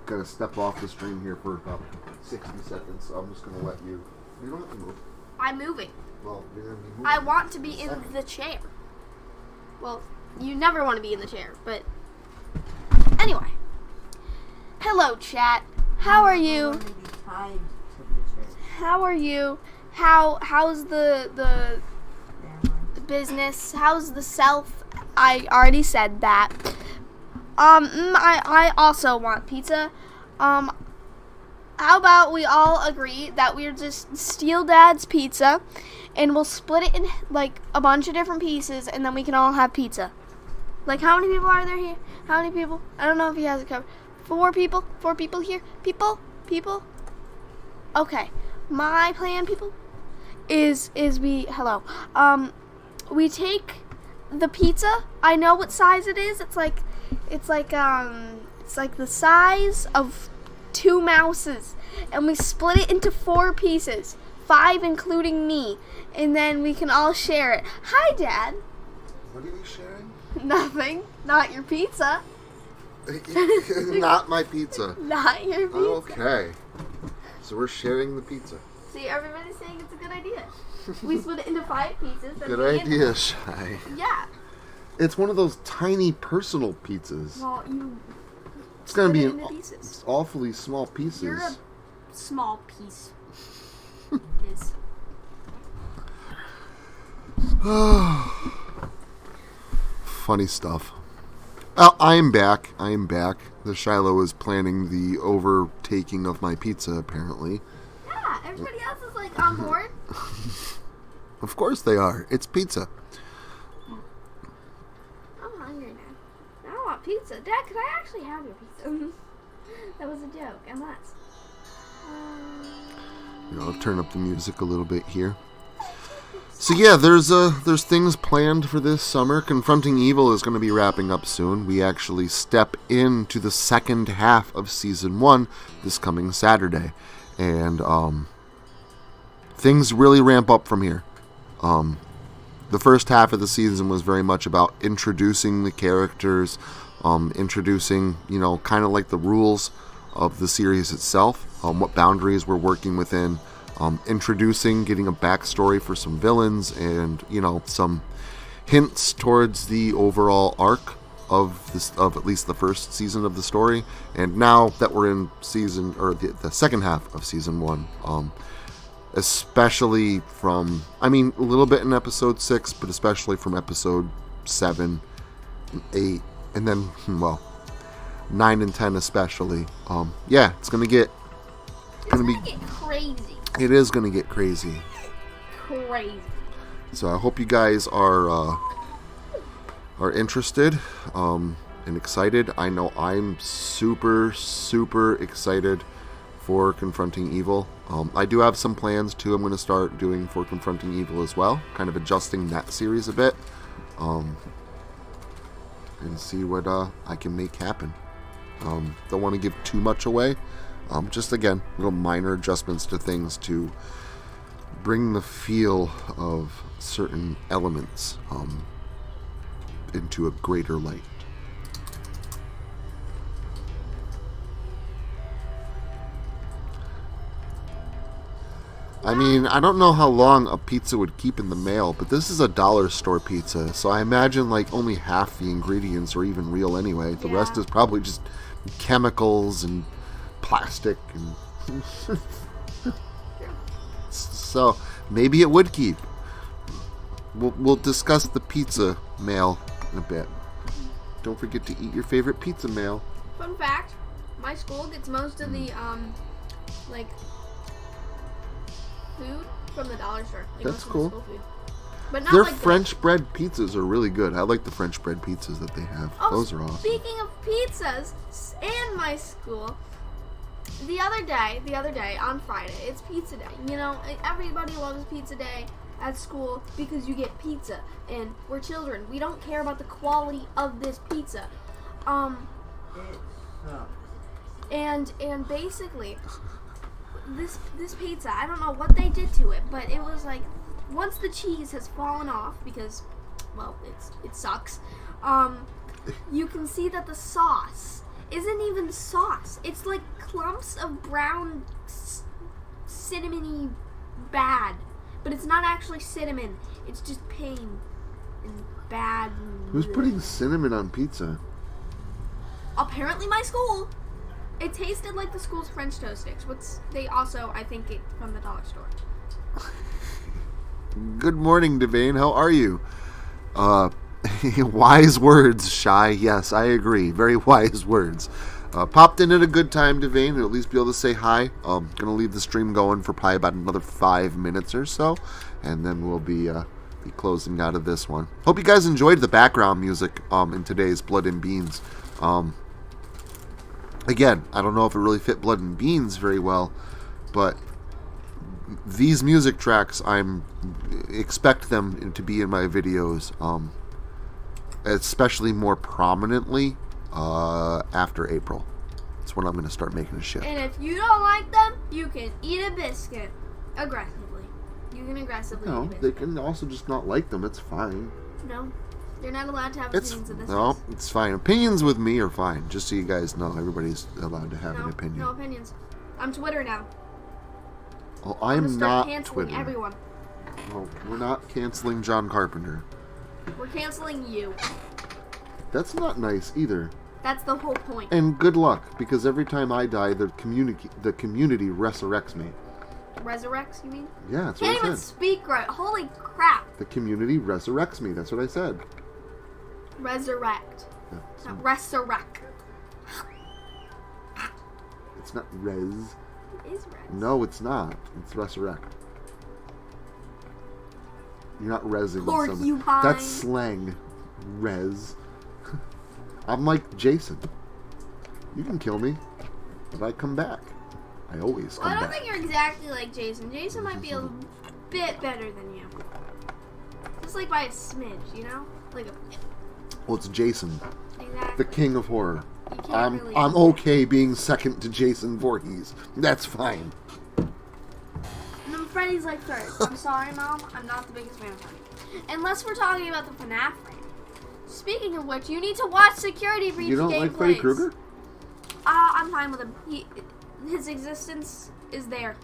going to step off the stream here for about 60 seconds, so I'm just going to let you... You don't have to move. I'm moving. Well, you're going to be moving. I want to be in the chair. Well, you never want to be in the chair, but... Anyway. Hello, chat. How are you? How are you? How's the business? How's the self? I already said that. I also want pizza. How about we all agree that we'll just steal Dad's pizza and we'll split it in like a bunch of different pieces and then we can all have pizza. Like how many people are there here? How many people? I don't know if he has it covered. 4 people? 4 people here? People? Okay. My plan, people, is we we take the pizza. I know what size it is. It's like the size of 2 mouses. And we split it into 4 pieces. 5 including me. And then we can all share it. Hi, Dad. What are you sharing? Nothing. Not your pizza. Not my pizza. Not your pizza. Okay. So we're sharing the pizza. See, everybody's saying it's a good idea. We split it into 5 pieces. Good idea, Shai. Yeah. It's one of those tiny personal pizzas. Well, it's going to be pieces. Awfully small pieces. You're a small piece. Is. Funny stuff. Oh, I am back. The Shiloh is planning the overtaking of my pizza, apparently. Yeah, everybody else is like on board. Of course they are. It's pizza. I'm hungry now. I want pizza. Dad, could I actually have your pizza? That was a joke, unless. I'll turn up the music a little bit here. So yeah, there's things planned for this summer. Confronting Evil is going to be wrapping up soon. We actually step into the second half of Season 1 this coming Saturday. And things really ramp up from here. The first half of the season was very much about introducing the characters, introducing, kind of like the rules of the series itself, what boundaries we're working within, introducing, getting a backstory for some villains, and some hints towards the overall arc of at least the first season of the story. And now that we're in the second half of Season 1, especially from, I mean, a little bit in episode 6, but especially from episode 7 and 8, and then, well, 9 and 10 especially. Yeah, it's gonna get crazy. It is gonna get crazy. Crazy. So I hope you guys are interested and excited. I know I'm super, super excited for Confronting Evil. I do have some plans too. I'm going to start doing for Confronting Evil as well, kind of adjusting that series a bit, and see what I can make happen. Don't want to give too much away. Just again, little minor adjustments to things to bring the feel of certain elements into a greater light. I mean, I don't know how long a pizza would keep in the mail, but this is a dollar store pizza, so I imagine like only half the ingredients are even real anyway. The rest is probably just chemicals and plastic and so maybe it would keep. We'll discuss the pizza mail in a bit. Don't forget to eat your favorite pizza mail. Fun fact, my school gets most of the like food from the dollar store. Like, that's cool. School food. But not their like French bread pizzas are really good. I like the French bread pizzas that they have. Those are awesome. Speaking of pizzas and my school, the other day on Friday, it's pizza day. You know, everybody loves pizza day at school because you get pizza, and we're children. We don't care about the quality of this pizza. It sucks. And basically, this pizza, I don't know what they did to it, but it was like, once the cheese has fallen off, because, well, it sucks, you can see that the sauce isn't even sauce. It's like clumps of brown cinnamony bad, but it's not actually cinnamon. It's just pain and bad. Who's putting cinnamon on pizza? Apparently my school. It tasted like the school's French toast sticks, which they also, I think, get from the dollar store. Good morning, Devane. How are you? Wise words, Shy. Yes, I agree. Very wise words. Popped in at a good time, Devane, and at least be able to say hi. Gonna leave the stream going for probably about another 5 minutes or so, and then we'll be closing out of this one. Hope you guys enjoyed the background music in today's Blood and Beans. Again, I don't know if it really fit Blood and Beans very well, but these music tracks, expect them to be in my videos, especially more prominently after April. That's when I'm going to start making a shift. And if you don't like them, you can eat a biscuit aggressively. You can aggressively eat a biscuit. They can also just not like them. It's fine. No. You're not allowed to have opinions in this No, house. it's fine. Opinions with me are fine. Just so you guys know, everybody's allowed to have an opinion. No opinions. I'm Twitter now. Well, I'm not canceling Twitter. Everyone. No, we're not canceling John Carpenter. We're canceling you. That's not nice either. That's the whole point. And good luck, because every time I die, the community resurrects me. Resurrects, you mean? Yeah, that's what Can't I even said. speak right. Holy crap. The community resurrects me. That's what I said. Resurrect. Yeah, Not resurrect. it's not res. It is res. No, it's not. It's resurrect. You're not resing Porcupine. something. That's slang. Res. I'm like Jason. You can kill me, but I come back. I always come I don't back. think you're exactly like Jason. Jason might be a bit better than you. Just like by a smidge, you know? Like a... Well, it's Jason, Exactly. the king of horror. You can't really... I'm okay being second to Jason Voorhees. That's fine. And then Freddy's like third. I'm sorry, Mom. I'm not the biggest fan of Freddy. Unless we're talking about the FNAF frame. Speaking of which, you need to watch Security Breach gameplays. You don't like Freddy Krueger? I'm fine with him. His existence is there.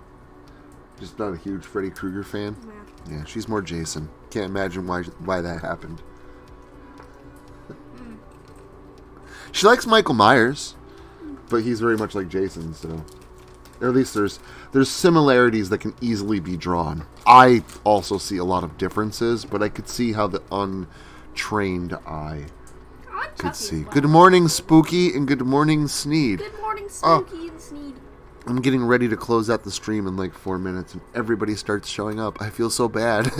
Just not a huge Freddy Krueger fan? Yeah. Yeah, she's more Jason. Can't imagine why that happened. She likes Michael Myers, but he's very much like Jason, so Or at least there's similarities that can easily be drawn. I also see a lot of differences, but I could see how the untrained eye could see. Good morning, Spooky, and good morning, Sneed. Good morning, Spooky and Sneed. I'm getting ready to close out the stream in like 4 minutes, and everybody starts showing up. I feel so bad.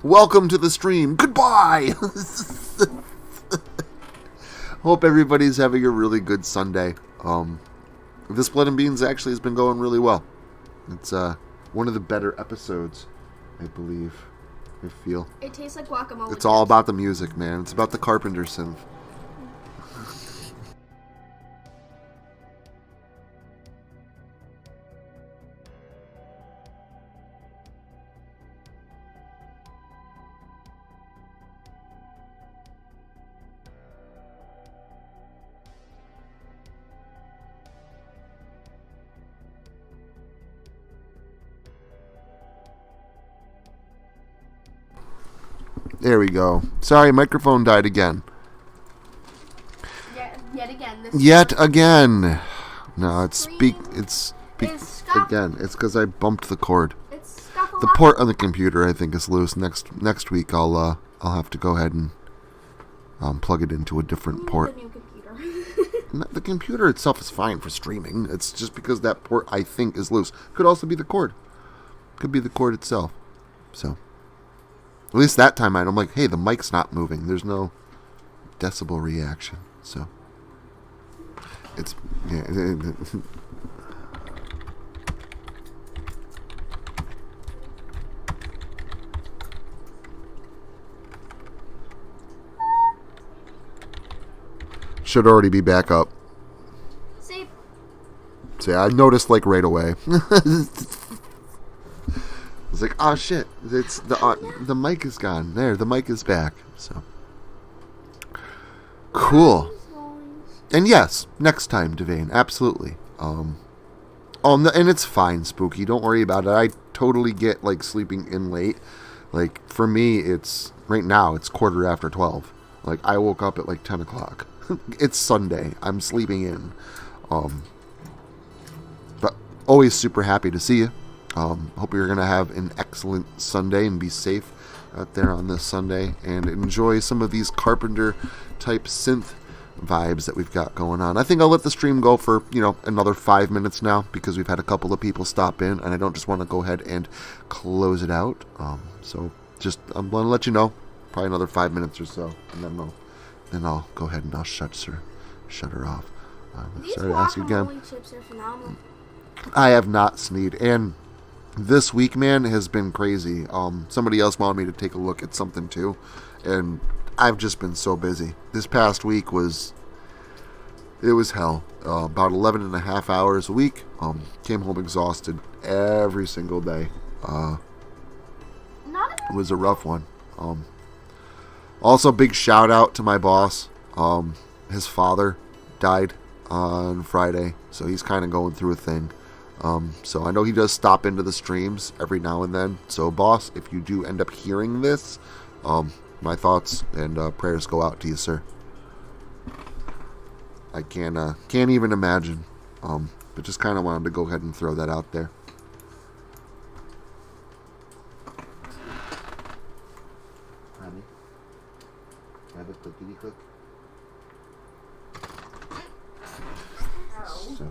Welcome to the stream. Goodbye. Hope everybody's having a really good Sunday. This Blood and Beans actually has been going really well. It's one of the better episodes, I believe. I feel. It tastes like guacamole. It's all about the music, man. It's about the Carpenter synth. There we go. Sorry, microphone died again. Yet again. Yet again. No, it's again. It's because I bumped the cord. The port on the computer, I think, is loose. Next week, I'll have to go ahead and plug it into a different port. The new computer. The computer itself is fine for streaming. It's just because that port, I think, is loose. Could also be the cord. Could be the cord itself. So. At least that time I'm like, hey, the mic's not moving. There's no decibel reaction. So, it's... Yeah. Should already be back up. See, I noticed like right away. It's like, oh shit! It's the mic is gone. There, the mic is back. So cool. And yes, next time, Devane, absolutely. And it's fine, Spooky. Don't worry about it. I totally get like sleeping in late. Like for me, it's right now. It's 12:15. Like I woke up at like 10 o'clock. It's Sunday. I'm sleeping in. But always super happy to see you. Hope you're going to have an excellent Sunday and be safe out there on this Sunday and enjoy some of these Carpenter type synth vibes that we've got going on. I think I'll let the stream go for, another 5 minutes now because we've had a couple of people stop in and I don't just want to go ahead and close it out. So I'm going to let you know, probably another 5 minutes or so, and then I'll go ahead and I'll shut her off. Sorry to ask you again. Chips are phenomenal. I have not sneezed, and this week, man, has been crazy. Somebody else wanted me to take a look at something too, and I've just been so busy. This past week was hell. About 11 and a half hours a week. Came home exhausted every single day. It was a rough one. Also, big shout out to my boss. His father died on Friday, so he's kind of going through a thing. So I know he does stop into the streams every now and then. So, boss, if you do end up hearing this, my thoughts and prayers go out to you, sir. I can't even imagine. But just kind of wanted to go ahead and throw that out there. Honey, have a clickety click. So.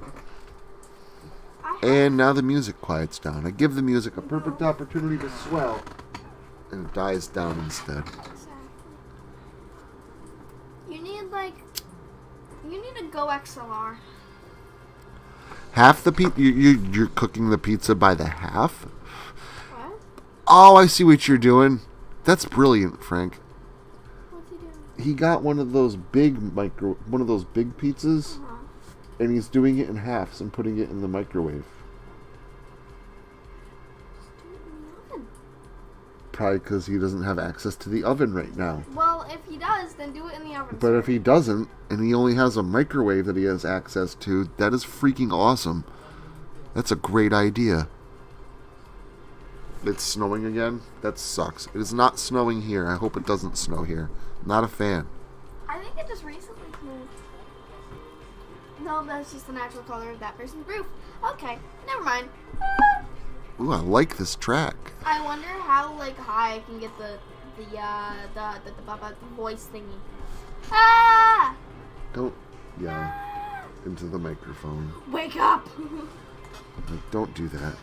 And now the music quiets down. I give the music a perfect opportunity to swell, and it dies down instead. You need a Go XLR. Half the pizza? You're cooking the pizza by the half? What? Oh, I see what you're doing. That's brilliant, Frank. What's he doing? He got one of those big pizzas. Uh-huh. And he's doing it in halves and putting it in the microwave. Just do it in the oven. Probably because he doesn't have access to the oven right now. Well, if he does, then do it in the oven. But if he doesn't, and he only has a microwave that he has access to, that is freaking awesome. That's a great idea. It's snowing again? That sucks. It is not snowing here. I hope it doesn't snow here. Not a fan. I think it just recently snowed. No, that's just the natural color of that person's roof. Okay, never mind. Ooh, I like this track. I wonder how high I can get the voice thingy. Ah! Don't yell into the microphone. Wake up! Don't do that.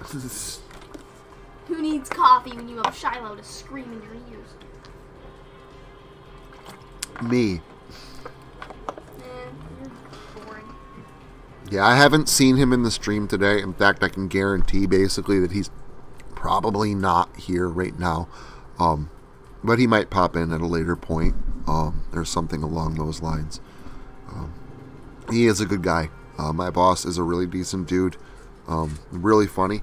Who needs coffee when you have Shiloh to scream in your ears? Me. You're boring. Yeah, I haven't seen him in the stream today. In fact, I can guarantee basically that he's probably not here right now. But he might pop in at a later point. Or something along those lines. He is a good guy. My boss is a really decent dude. Really funny.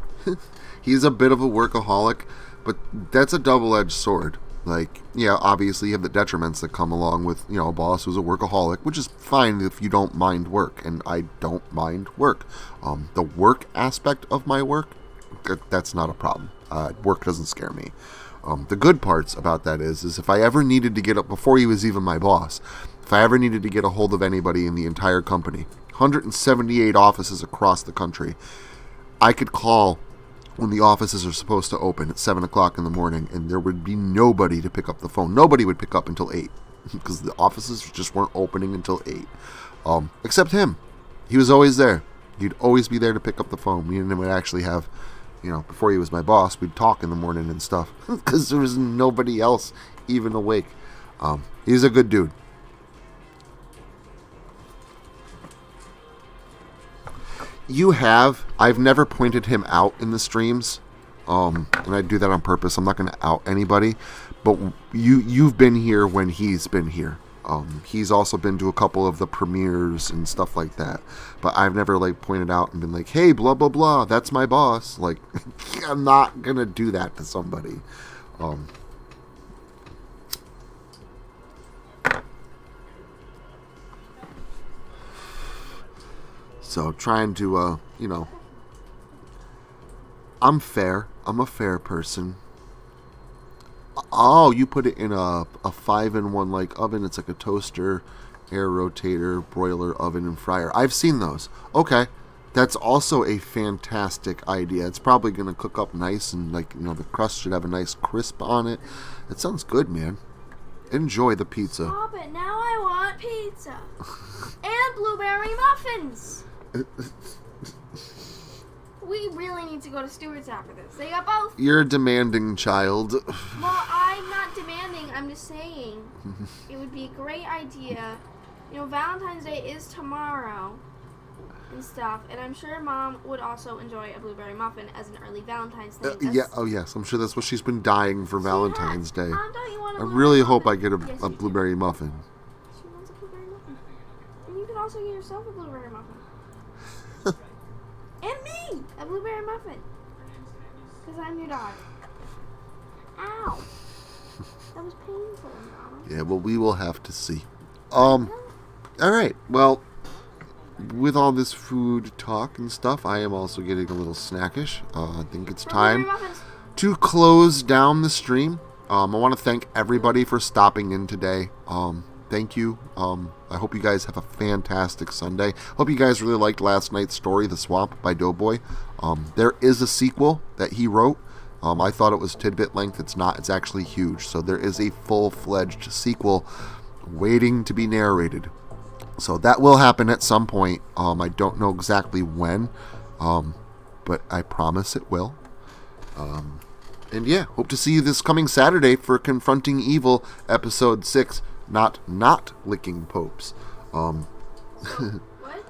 He's a bit of a workaholic, but that's a double-edged sword. Like, yeah, obviously you have the detriments that come along with, a boss who's a workaholic, which is fine if you don't mind work, and I don't mind work. The work aspect of my work, that's not a problem. Work doesn't scare me. The good parts about that is if I ever needed to get up, before he was even my boss, if I ever needed to get a hold of anybody in the entire company, 178 offices across the country, I could call when the offices are supposed to open at 7 o'clock in the morning, and there would be nobody to pick up the phone. Nobody would pick up until 8, because the offices just weren't opening until 8. Except him. He was always there. He'd always be there to pick up the phone. Me and him would actually have, before he was my boss, we'd talk in the morning and stuff, because there was nobody else even awake. He's a good dude. I've never pointed him out in the streams, and I do that on purpose. I'm not going to out anybody, but you've been here when he's been here. He's also been to a couple of the premieres and stuff like that, but I've never pointed out and been like, hey, blah blah blah, that's my boss. I'm not going to do that to somebody. So trying to, I'm fair. I'm a fair person. Oh, you put it in a 5-in-1 oven. It's like a toaster, air rotator, broiler, oven, and fryer. I've seen those. Okay. That's also a fantastic idea. It's probably going to cook up nice and the crust should have a nice crisp on it. It sounds good, man. Enjoy the pizza. Stop it. Now I want pizza. And blueberry muffins. We really need to go to Stewart's after this. They got both. You're a demanding child. Well, I'm not demanding. I'm just saying it would be a great idea. Valentine's Day is tomorrow and stuff, and I'm sure Mom would also enjoy a blueberry muffin as an early Valentine's Day. Yeah. Oh, yes. I'm sure that's what she's been dying for Valentine's Day. Mom, don't you want I really hope I get a blueberry muffin. She wants a blueberry muffin. And you could also get yourself a blueberry muffin. And me! A blueberry muffin. Because I'm your dog. Ow. That was painful, Mama. Yeah, well, we will have to see. Alright, well, with all this food talk and stuff, I am also getting a little snackish. I think it's time to close down the stream. I want to thank everybody for stopping in today. Thank you. I hope you guys have a fantastic Sunday. Hope you guys really liked last night's story, The Swamp by Doughboy. There is a sequel that he wrote. I thought it was tidbit length. It's not. It's actually huge. So there is a full-fledged sequel waiting to be narrated. So that will happen at some point. I don't know exactly when, but I promise it will. And yeah, hope to see you this coming Saturday for Confronting Evil, Episode 6. Not licking popes. What?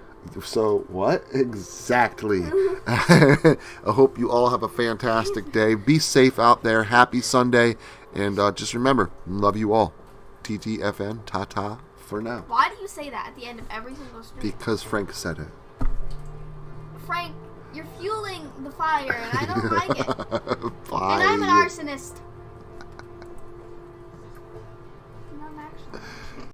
So what? Exactly. I hope you all have a fantastic day. Be safe out there. Happy Sunday. And just remember, love you all. TTFN, ta-ta for now. Why do you say that at the end of every single stream? Because Frank said it. Frank, you're fueling the fire and I don't like it. Bye. And I'm an arsonist.